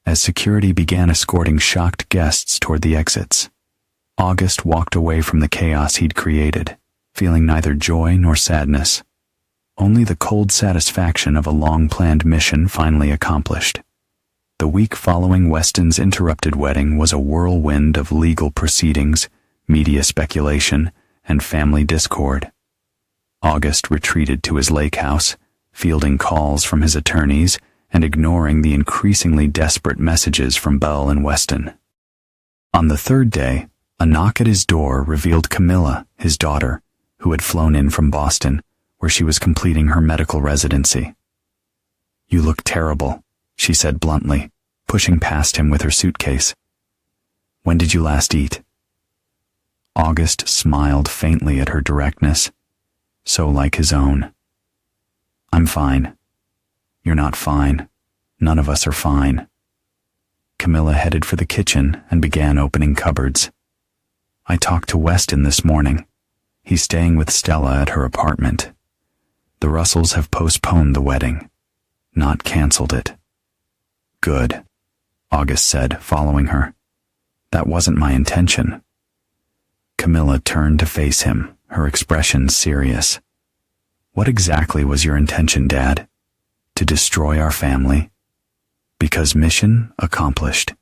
S1: As security began escorting shocked guests toward the exits, August walked away from the chaos he'd created, feeling neither joy nor sadness, only the cold satisfaction of a long-planned mission finally accomplished. The week following Weston's interrupted wedding was a whirlwind of legal proceedings, media speculation, and family discord. August retreated to his lake house, fielding calls from his attorneys and ignoring the increasingly desperate messages from Belle and Weston. On the third day, a knock at his door revealed Camilla, his daughter, who had flown in from Boston, where she was completing her medical residency. "You look terrible," she said bluntly, pushing past him with her suitcase. "When did you last eat?" August smiled faintly at her directness, so like his own. "I'm fine." "You're not fine. None of us are fine." Camilla headed for the kitchen and began opening cupboards. "I talked to Weston this morning. He's staying with Stella at her apartment. The Russells have postponed the wedding, not canceled it." "Good," August said, following her. "That wasn't my intention." Camilla turned to face him, her expression serious. "What exactly was your intention, Dad? To destroy our family? Because mission accomplished."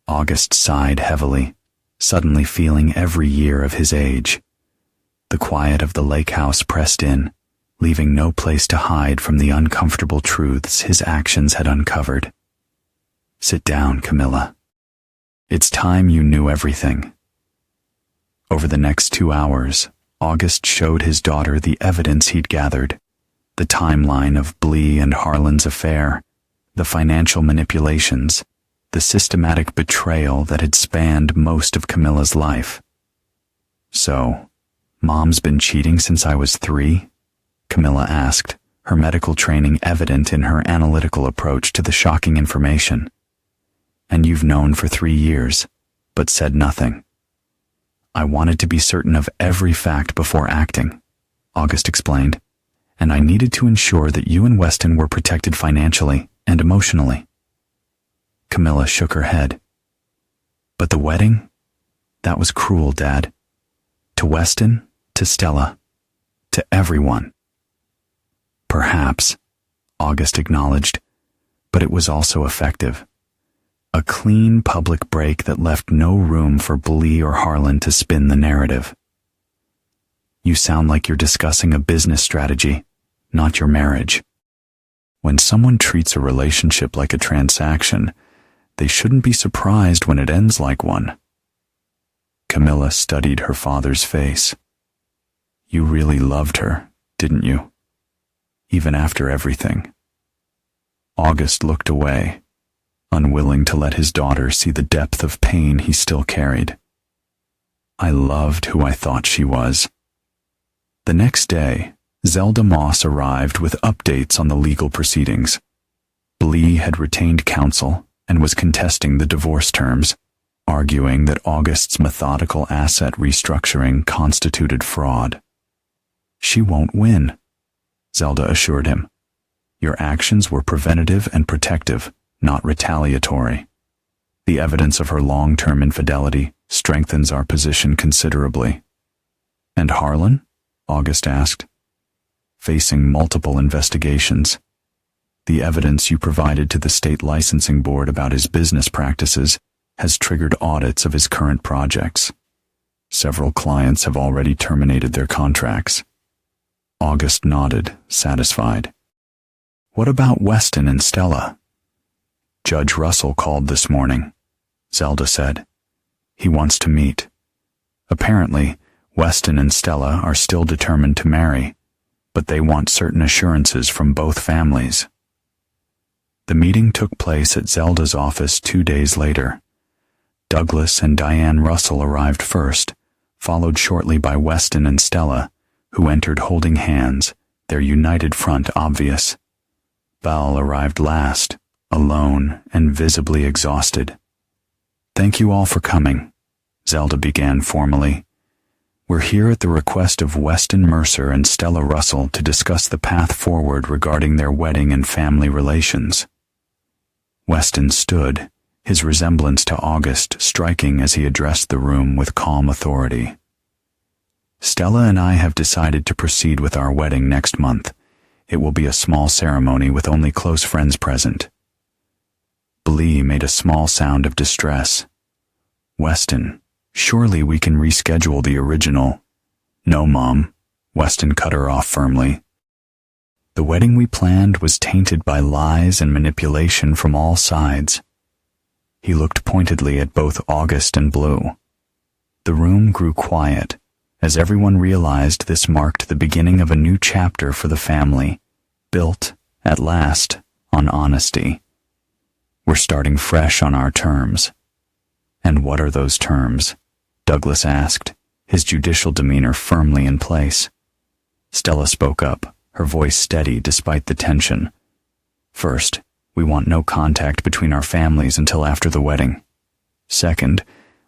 S1: August sighed heavily, suddenly feeling every year of his age. The quiet of the lake house pressed in, leaving no place to hide from the uncomfortable truths his actions had uncovered. "Sit down, Camilla. It's time you knew everything." Over the next 2 hours, August showed his daughter the evidence he'd gathered, The timeline of Blee and Harlan's affair, the financial manipulations, the systematic betrayal that had spanned most of Camilla's life. "So, Mom's been cheating since I was 3? Camilla asked, her medical training evident in her analytical approach to the shocking information. "And you've known for 3 years, but said nothing." "I wanted to be certain of every fact before acting," August explained, "and I needed to ensure that you and Weston were protected financially and emotionally." Camilla shook her head. "But the wedding? That was cruel, Dad. To Weston, to Stella, to everyone." "Perhaps," August acknowledged, "but it was also effective. A clean public break that left no room for Blee or Harlan to spin the narrative." "You sound like you're discussing a business strategy, not your marriage. When someone treats a relationship like a transaction, they shouldn't be surprised when it ends like one." Camilla studied her father's face. "You really loved her, didn't you? Even after everything." August looked away, unwilling to let his daughter see the depth of pain he still carried. "I loved who I thought she was." The next day, Zelda Moss arrived with updates on the legal proceedings. Blee had retained counsel and was contesting the divorce terms, arguing that August's methodical asset restructuring constituted fraud. "She won't win," Zelda assured him. "Your actions were preventative and protective, not retaliatory. The evidence of her long-term infidelity strengthens our position considerably." "And Harlan?" August asked. "Facing multiple investigations. The evidence you provided to the state licensing board about his business practices has triggered audits of his current projects. Several clients have already terminated their contracts." August nodded, satisfied. "What about Weston and Stella?" "Judge Russell called this morning," Zelda said. "He wants to meet. Apparently, Weston and Stella are still determined to marry, but they want certain assurances from both families." The meeting took place at Zelda's office 2 days later. Douglas and Diane Russell arrived first, followed shortly by Weston and Stella, who entered holding hands, their united front obvious. Belle arrived last, alone and visibly exhausted. "Thank you all for coming," Zelda began formally. "We're here at the request of Weston Mercer and Stella Russell to discuss the path forward regarding their wedding and family relations." Weston stood, his resemblance to August striking as he addressed the room with calm authority. "Stella and I have decided to proceed with our wedding next month. It will be a small ceremony with only close friends present." Blee made a small sound of distress. "Weston, surely we can reschedule the original." "No, Mom," Weston cut her off firmly. "The wedding we planned was tainted by lies and manipulation from all sides." He looked pointedly at both August and Blue. The room grew quiet, as everyone realized this marked the beginning of a new chapter for the family, built, at last, on honesty. "We're starting fresh on our terms." "And what are those terms?" Douglas asked, his judicial demeanor firmly in place. Stella spoke up, her voice steady despite the tension. "First, we want no contact between our families until after the wedding. Second,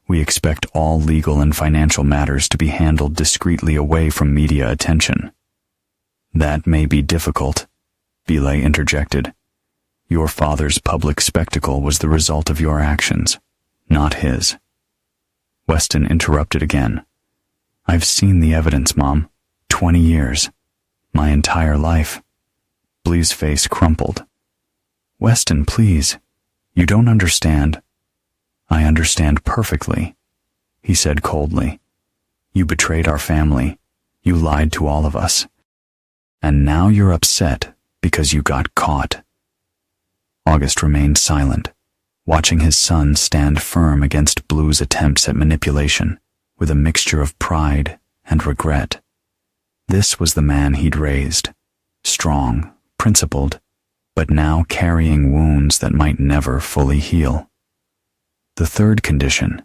S1: we expect all legal and financial matters to be handled discreetly away from media attention." "That may be difficult," Belay interjected. "Your father's public spectacle was the result of your actions, not his." Weston interrupted again. "I've seen the evidence, Mom. 20 years. My entire life." Blee's face crumpled. "Weston, please. You don't understand." "I understand perfectly," he said coldly. "You betrayed our family. You lied to all of us. And now you're upset because you got caught." August remained silent, watching his son stand firm against Blue's attempts at manipulation, with a mixture of pride and regret. This was the man he'd raised, strong, principled, but now carrying wounds that might never fully heal. The third condition,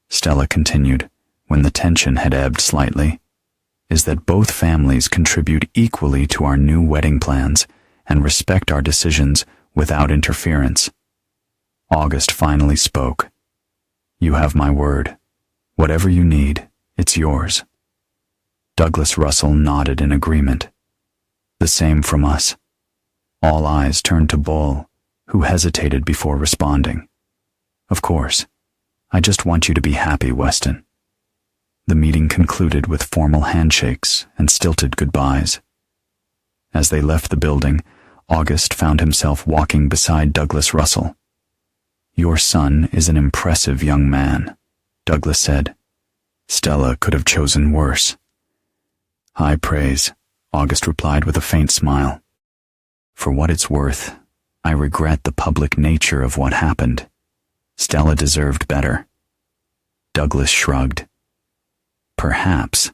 S1: Stella continued, when the tension had ebbed slightly, is that both families contribute equally to our new wedding plans and respect our decisions without interference. August finally spoke. You have my word. Whatever you need, it's yours. Douglas Russell nodded in agreement. The same from us. All eyes turned to Bull, who hesitated before responding. Of course. I just want you to be happy, Weston. The meeting concluded with formal handshakes and stilted goodbyes. As they left the building, August found himself walking beside Douglas Russell. Your son is an impressive young man, Douglas said. Stella could have chosen worse. High praise, August replied with a faint smile. For what it's worth, I regret the public nature of what happened. Stella deserved better. Douglas shrugged. Perhaps,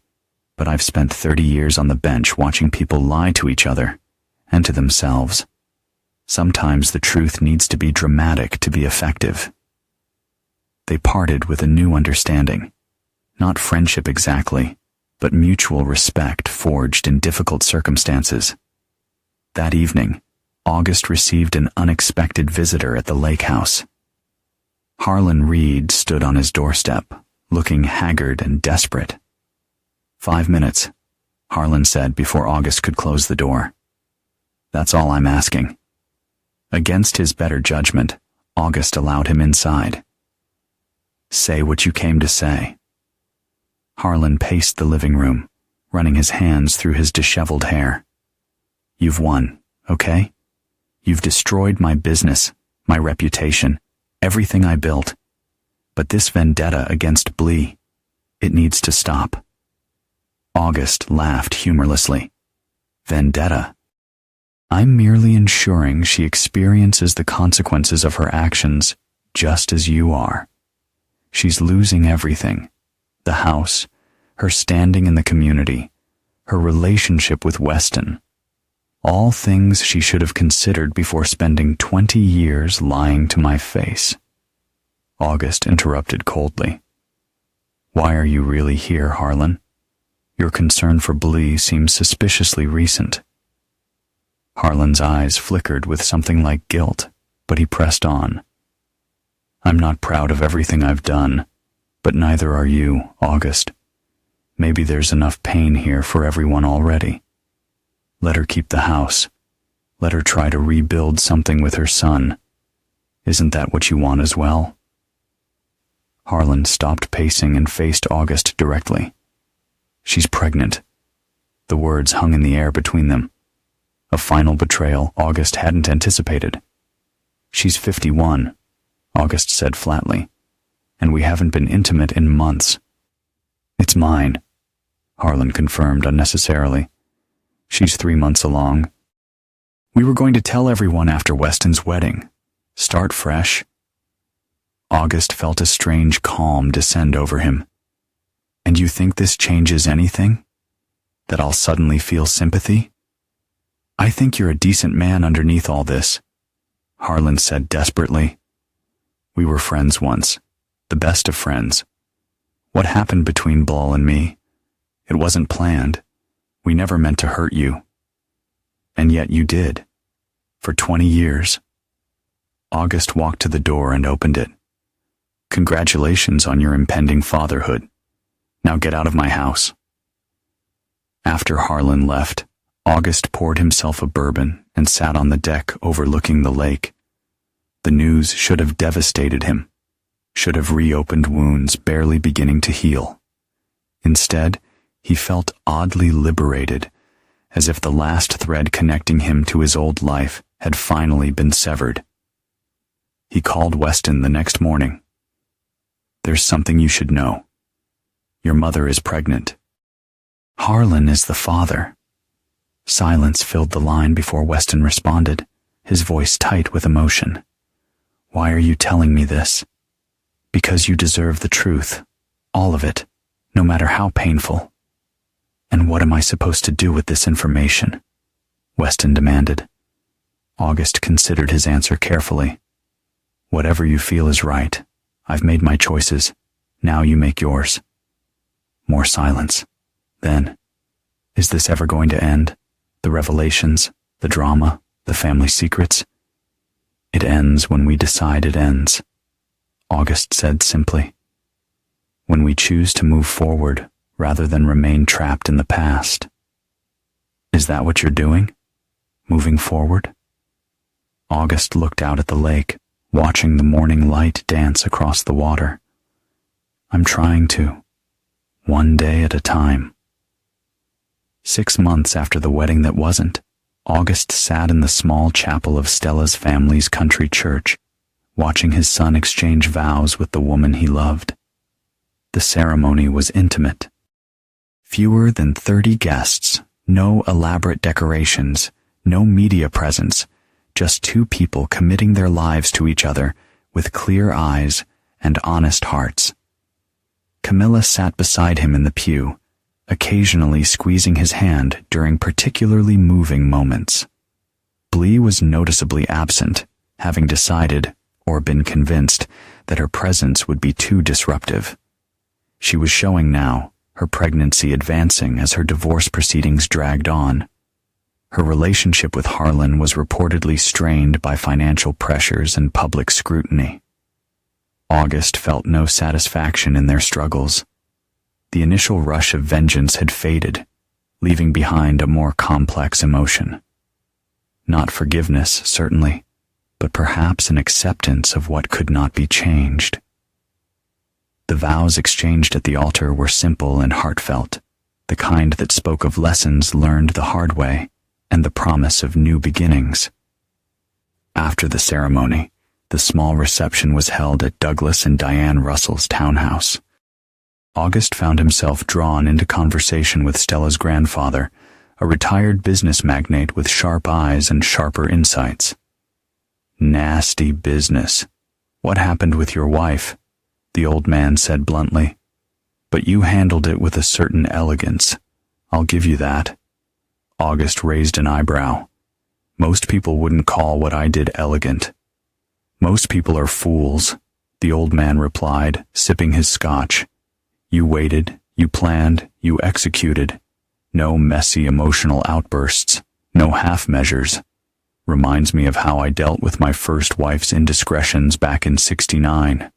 S1: but I've spent 30 years on the bench watching people lie to each other, and to themselves. Sometimes the truth needs to be dramatic to be effective. They parted with a new understanding. Not friendship exactly, but mutual respect forged in difficult circumstances. That evening, August received an unexpected visitor at the lake house. Harlan Reed stood on his doorstep, looking haggard and desperate. 5 minutes, Harlan said before August could close the door. That's all I'm asking. Against his better judgment, August allowed him inside. Say what you came to say. Harlan paced the living room, running his hands through his disheveled hair. You've won, okay? You've destroyed my business, my reputation, everything I built. But this vendetta against Blee, it needs to stop. August laughed humorlessly. Vendetta? I'm merely ensuring she experiences the consequences of her actions just as you are. She's losing everything. The house, her standing in the community, her relationship with Weston. All things she should have considered before spending 20 years lying to my face. August interrupted coldly. Why are you really here, Harlan? Your concern for Blee seems suspiciously recent. Harlan's eyes flickered with something like guilt, but he pressed on. I'm not proud of everything I've done, but neither are you, August. Maybe there's enough pain here for everyone already. Let her keep the house. Let her try to rebuild something with her son. Isn't that what you want as well? Harlan stopped pacing and faced August directly. She's pregnant. The words hung in the air between them. A final betrayal August hadn't anticipated. She's 51, August said flatly, and we haven't been intimate in months. It's mine, Harlan confirmed unnecessarily. She's 3 months along. We were going to tell everyone after Weston's wedding. Start fresh. August felt a strange calm descend over him. And you think this changes anything? That I'll suddenly feel sympathy? I think you're a decent man underneath all this, Harlan said desperately. We were friends once, the best of friends. What happened between Bull and me? It wasn't planned. We never meant to hurt you. And yet you did. For 20 years. August walked to the door and opened it. Congratulations on your impending fatherhood. Now get out of my house. After Harlan left, August poured himself a bourbon and sat on the deck overlooking the lake. The news should have devastated him, should have reopened wounds barely beginning to heal. Instead, he felt oddly liberated, as if the last thread connecting him to his old life had finally been severed. He called Weston the next morning. There's something you should know. Your mother is pregnant. Harlan is the father. Silence filled the line before Weston responded, his voice tight with emotion. Why are you telling me this? Because you deserve the truth, all of it, no matter how painful. And what am I supposed to do with this information? Weston demanded. August considered his answer carefully. Whatever you feel is right. I've made my choices. Now you make yours. More silence. Then, is this ever going to end? The revelations, the drama, the family secrets? It ends when we decide it ends, August said simply. When we choose to move forward rather than remain trapped in the past. Is that what you're doing? Moving forward? August looked out at the lake, watching the morning light dance across the water. I'm trying to. One day at a time. 6 months after the wedding that wasn't, August sat in the small chapel of Stella's family's country church, watching his son exchange vows with the woman he loved. The ceremony was intimate. Fewer than 30 guests, no elaborate decorations, no media presence, just 2 people committing their lives to each other with clear eyes and honest hearts. Camilla sat beside him in the pew, occasionally squeezing his hand during particularly moving moments. Blee was noticeably absent, having decided, or been convinced, that her presence would be too disruptive. She was showing now, her pregnancy advancing as her divorce proceedings dragged on. Her relationship with Harlan was reportedly strained by financial pressures and public scrutiny. August felt no satisfaction in their struggles. The initial rush of vengeance had faded, leaving behind a more complex emotion. Not forgiveness, certainly, but perhaps an acceptance of what could not be changed. The vows exchanged at the altar were simple and heartfelt, the kind that spoke of lessons learned the hard way and the promise of new beginnings. After the ceremony, the small reception was held at Douglas and Diane Russell's townhouse. August found himself drawn into conversation with Stella's grandfather, a retired business magnate with sharp eyes and sharper insights. Nasty business. What happened with your wife? The old man said bluntly. But you handled it with a certain elegance. I'll give you that. August raised an eyebrow. Most people wouldn't call what I did elegant. Most people are fools, the old man replied, sipping his scotch. You waited, you planned, you executed. No messy emotional outbursts, no half measures. Reminds me of how I dealt with my first wife's indiscretions back in '69.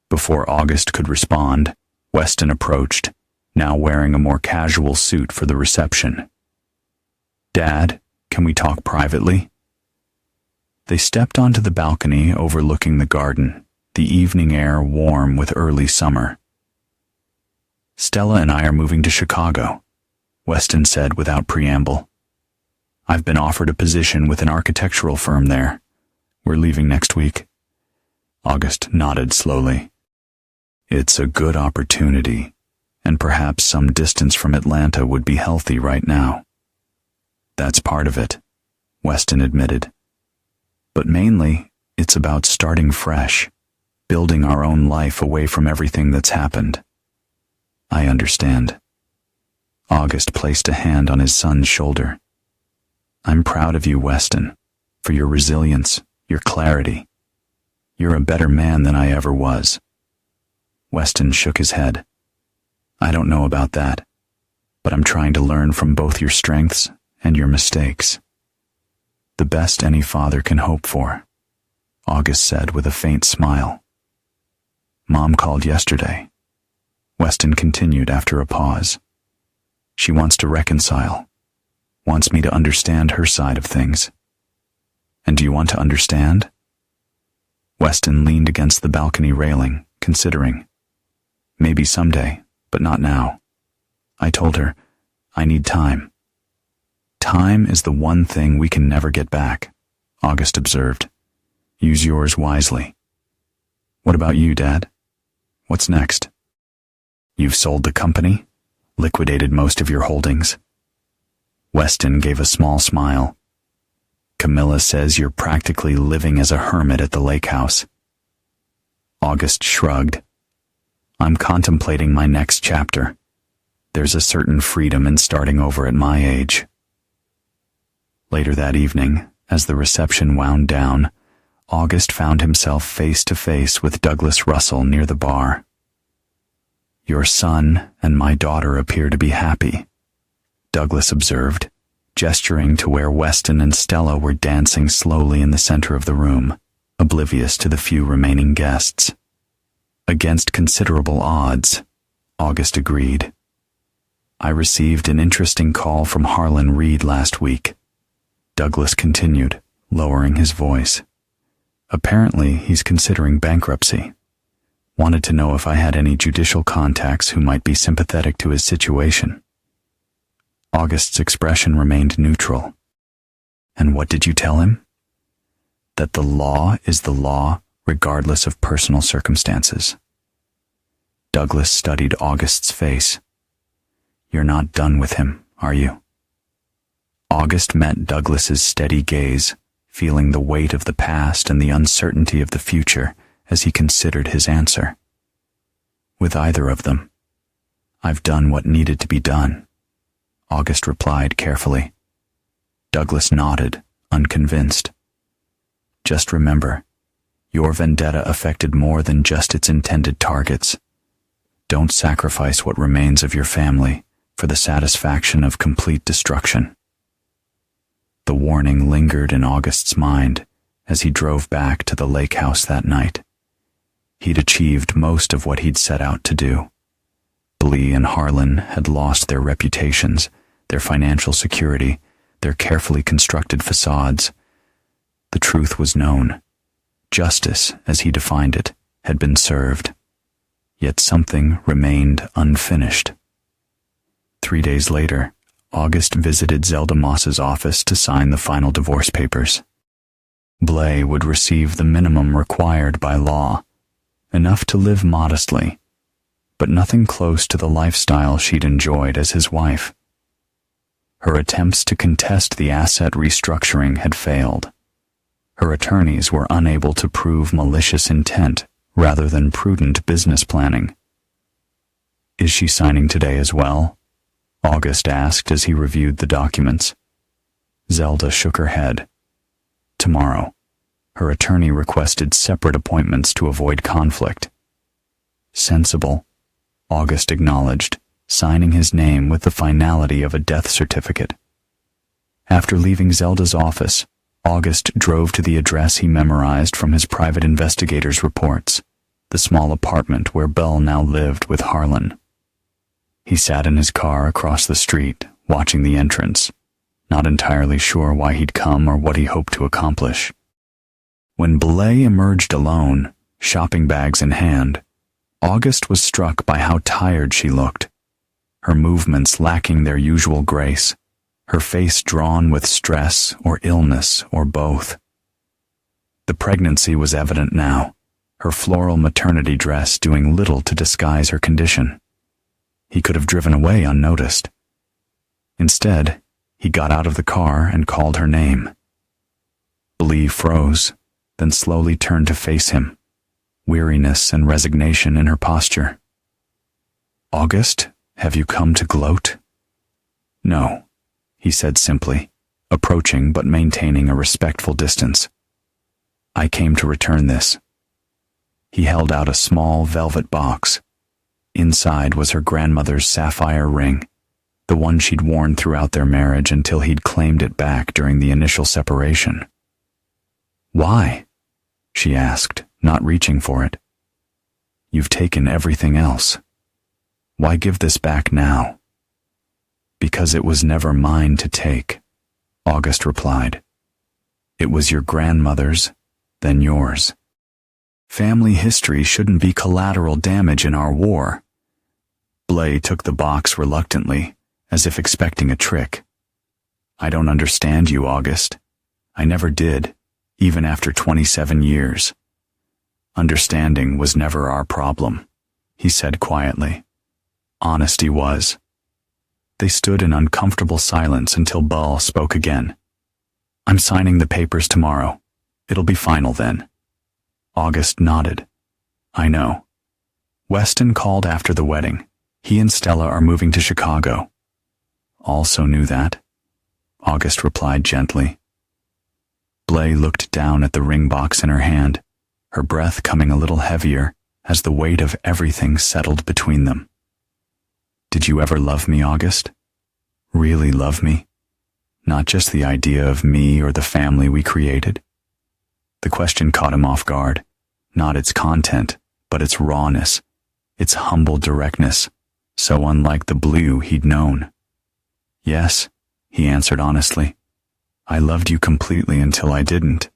S1: Before August could respond, Weston approached, now wearing a more casual suit for the reception. Dad, can we talk privately? They stepped onto the balcony overlooking the garden, the evening air warm with early summer. Stella and I are moving to Chicago, Weston said without preamble. I've been offered a position with an architectural firm there. We're leaving next week. August nodded slowly. It's a good opportunity, and perhaps some distance from Atlanta would be healthy right now. That's part of it, Weston admitted. But mainly, it's about starting fresh, building our own life away from everything that's happened. I understand. August placed a hand on his son's shoulder. I'm proud of you, Weston, for your resilience, your clarity. You're a better man than I ever was. Weston shook his head. I don't know about that, but I'm trying to learn from both your strengths and your mistakes. The best any father can hope for, August said with a faint smile. Mom called yesterday. Weston continued after a pause. She wants to reconcile, wants me to understand her side of things. And do you want to understand? Weston leaned against the balcony railing, considering. Maybe someday, but not now. I told her, I need time. Time is the one thing we can never get back, August observed. Use yours wisely. What about you, Dad? What's next? You've sold the company? Liquidated most of your holdings? Weston gave a small smile. Camilla says you're practically living as a hermit at the lake house. August shrugged. I'm contemplating my next chapter. There's a certain freedom in starting over at my age. Later that evening, as the reception wound down, August found himself face to face with Douglas Russell near the bar. "Your son and my daughter appear to be happy," Douglas observed, gesturing to where Weston and Stella were dancing slowly in the center of the room, oblivious to the few remaining guests. "Against considerable odds," August agreed. "I received an interesting call from Harlan Reed last week," Douglas continued, lowering his voice. "Apparently, he's considering bankruptcy. Wanted to know if I had any judicial contacts who might be sympathetic to his situation." August's expression remained neutral. "And what did you tell him?" "That the law is the law, regardless of personal circumstances." Douglas studied August's face. "You're not done with him, are you?" August met Douglas's steady gaze, feeling the weight of the past and the uncertainty of the future as he considered his answer. "With either of them, I've done what needed to be done," August replied carefully. Douglas nodded, unconvinced. "Just remember, your vendetta affected more than just its intended targets. Don't sacrifice what remains of your family for the satisfaction of complete destruction." The warning lingered in August's mind as he drove back to the lake house that night. He'd achieved most of what he'd set out to do. Blee and Harlan had lost their reputations, their financial security, their carefully constructed facades. The truth was known. Justice, as he defined it, had been served. Yet something remained unfinished. 3 days later, August visited Zelda Moss's office to sign the final divorce papers. Blay would receive the minimum required by law, enough to live modestly, but nothing close to the lifestyle she'd enjoyed as his wife. Her attempts to contest the asset restructuring had failed. Her attorneys were unable to prove malicious intent rather than prudent business planning. "Is she signing today as well?" August asked as he reviewed the documents. Zelda shook her head. "Tomorrow." Her attorney requested separate appointments to avoid conflict. "Sensible," August acknowledged, signing his name with the finality of a death certificate. After leaving Zelda's office, August drove to the address he memorized from his private investigator's reports, the small apartment where Belle now lived with Harlan. He sat in his car across the street, watching the entrance, not entirely sure why he'd come or what he hoped to accomplish. When Blay emerged alone, shopping bags in hand, August was struck by how tired she looked, her movements lacking their usual grace, her face drawn with stress or illness or both. The pregnancy was evident now, her floral maternity dress doing little to disguise her condition. He could have driven away unnoticed. Instead, he got out of the car and called her name. Blay froze, then slowly turned to face him, weariness and resignation in her posture. "August, have you come to gloat?" "No," he said simply, approaching but maintaining a respectful distance. "I came to return this." He held out a small velvet box. Inside was her grandmother's sapphire ring, the one she'd worn throughout their marriage until he'd claimed it back during the initial separation. "Why?" she asked, not reaching for it. "You've taken everything else. Why give this back now?" "Because it was never mine to take," August replied. "It was your grandmother's, then yours. Family history shouldn't be collateral damage in our war." Blay took the box reluctantly, as if expecting a trick. "I don't understand you, August. I never did, even after 27 years. Understanding was never our problem," he said quietly. Honesty was. They stood in uncomfortable silence until Bull spoke again. "I'm signing the papers tomorrow. It'll be final then." August nodded. "I know. Weston called after the wedding. He and Stella are moving to Chicago." "Also knew that?" August replied gently. Blay looked down at the ring box in her hand, her breath coming a little heavier as the weight of everything settled between them. Did you ever love me, August? Really love me? Not just the idea of me or the family we created? The question caught him off guard, not its content, but its rawness, its humble directness, so unlike the Blue he'd known. Yes, he answered honestly. I loved you completely until I didn't.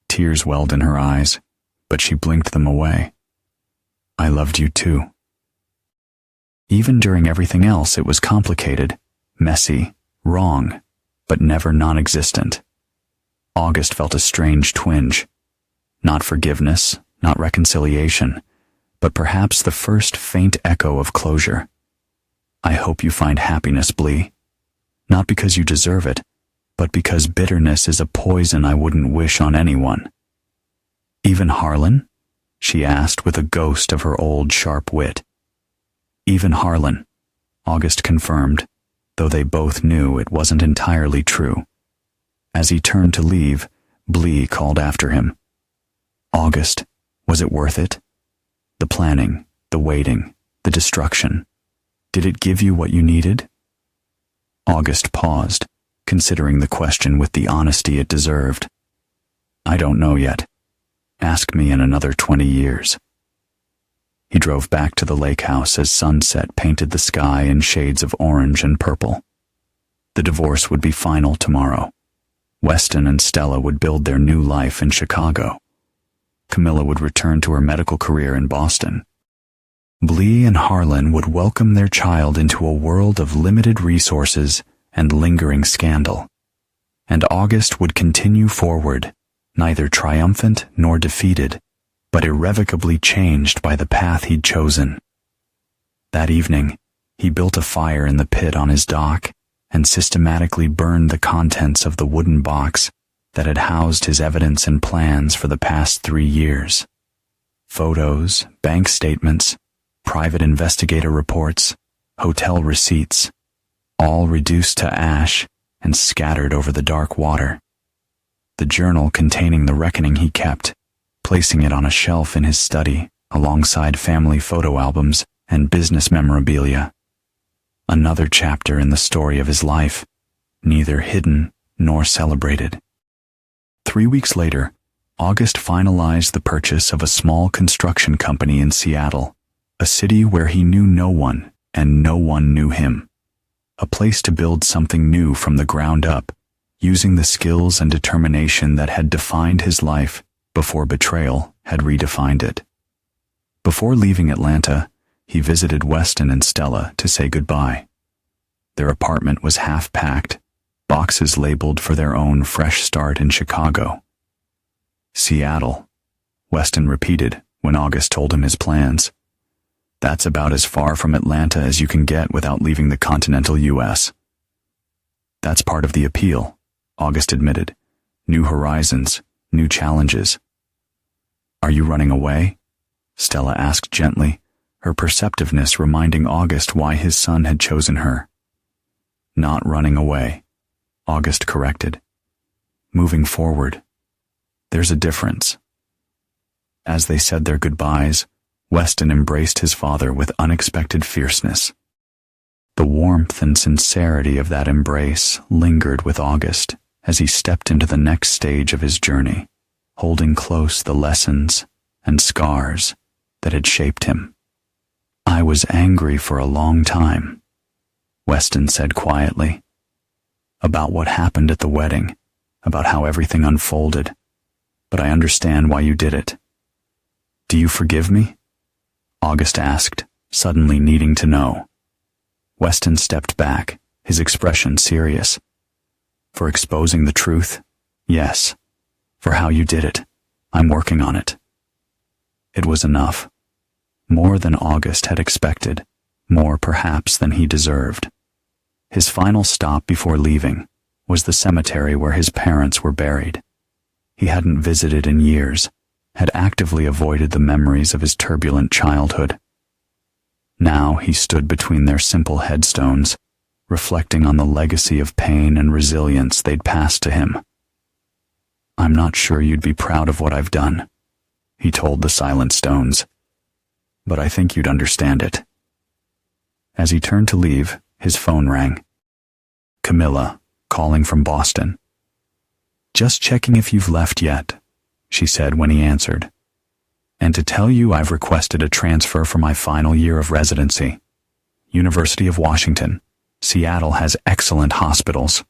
S1: Tears welled in her eyes, but she blinked them away. I loved you too. Even during everything else, it was complicated, messy, wrong, but never non-existent. August felt a strange twinge. Not forgiveness, not reconciliation, but perhaps the first faint echo of closure. I hope you find happiness, Blee. Not because you deserve it, but because bitterness is a poison I wouldn't wish on anyone. Even Harlan? She asked with a ghost of her old sharp wit. Even Harlan, August confirmed, though they both knew it wasn't entirely true. As he turned to leave, Blee called after him. August, was it worth it? The planning, the waiting, the destruction. Did it give you what you needed? August paused, considering the question with the honesty it deserved. I don't know yet. Ask me in another 20 years. He drove back to the lake house as sunset painted the sky in shades of orange and purple. The divorce would be final tomorrow. Weston and Stella would build their new life in Chicago. Camilla would return to her medical career in Boston. Blee and Harlan would welcome their child into a world of limited resources and lingering scandal. And August would continue forward, neither triumphant nor defeated, but irrevocably changed by the path he'd chosen. That evening, he built a fire in the pit on his dock and systematically burned the contents of the wooden box that had housed his evidence and plans for the past 3 years. Photos, bank statements, private investigator reports, hotel receipts, all reduced to ash and scattered over the dark water. The journal containing the reckoning he kept, placing it on a shelf in his study alongside family photo albums and business memorabilia. Another chapter in the story of his life, neither hidden nor celebrated. 3 weeks later, August finalized the purchase of a small construction company in Seattle, a city where he knew no one and no one knew him. A place to build something new from the ground up, using the skills and determination that had defined his life before betrayal had redefined it. Before leaving Atlanta, he visited Weston and Stella to say goodbye. Their apartment was half-packed, boxes labeled for their own fresh start in Chicago. Seattle, Weston repeated when August told him his plans. That's about as far from Atlanta as you can get without leaving the continental U.S. That's part of the appeal, August admitted. New horizons, new challenges. Are you running away? Stella asked gently, her perceptiveness reminding August why his son had chosen her. Not running away, August corrected. Moving forward. There's a difference. As they said their goodbyes, Weston embraced his father with unexpected fierceness. The warmth and sincerity of that embrace lingered with August as he stepped into the next stage of his journey, holding close the lessons and scars that had shaped him. I was angry for a long time, Weston said quietly, about what happened at the wedding, about how everything unfolded, but I understand why you did it. Do you forgive me? August asked, suddenly needing to know. Weston stepped back, his expression serious. For exposing the truth? Yes. For how you did it? I'm working on it. It was enough. More than August had expected, more perhaps than he deserved. His final stop before leaving was the cemetery where his parents were buried. He hadn't visited in years, had actively avoided the memories of his turbulent childhood. Now he stood between their simple headstones, reflecting on the legacy of pain and resilience they'd passed to him. "I'm not sure you'd be proud of what I've done," he told the silent stones, "but I think you'd understand it." As he turned to leave, his phone rang. Camilla, calling from Boston. "Just checking if you've left yet," she said when he answered. "And to tell you I've requested a transfer for my final year of residency. University of Washington. Seattle has excellent hospitals."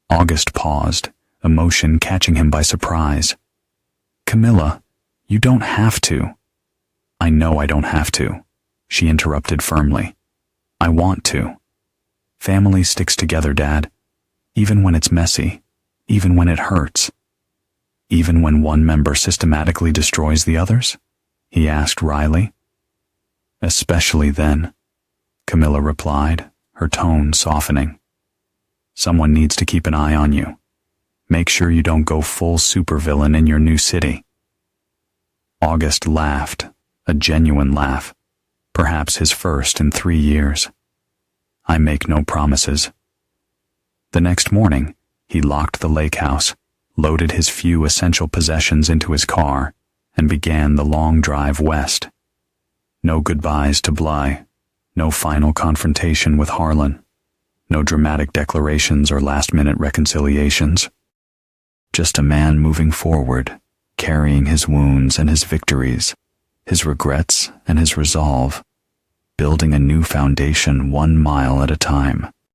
S1: August paused, emotion catching him by surprise. "Camilla, you don't have to." "I know I don't have to," she interrupted firmly. "I want to. Family sticks together, Dad, even when it's messy, even when it hurts." "Even when one member systematically destroys the others?" he asked wryly. "Especially then," Camilla replied, her tone softening. "Someone needs to keep an eye on you. Make sure you don't go full supervillain in your new city." August laughed, a genuine laugh, perhaps his first in 3 years. "I make no promises." The next morning, he locked the lake house, loaded his few essential possessions into his car, and began the long drive west. No goodbyes to Bly, no final confrontation with Harlan, no dramatic declarations or last-minute reconciliations. Just a man moving forward, carrying his wounds and his victories, his regrets and his resolve, building a new foundation 1 mile at a time.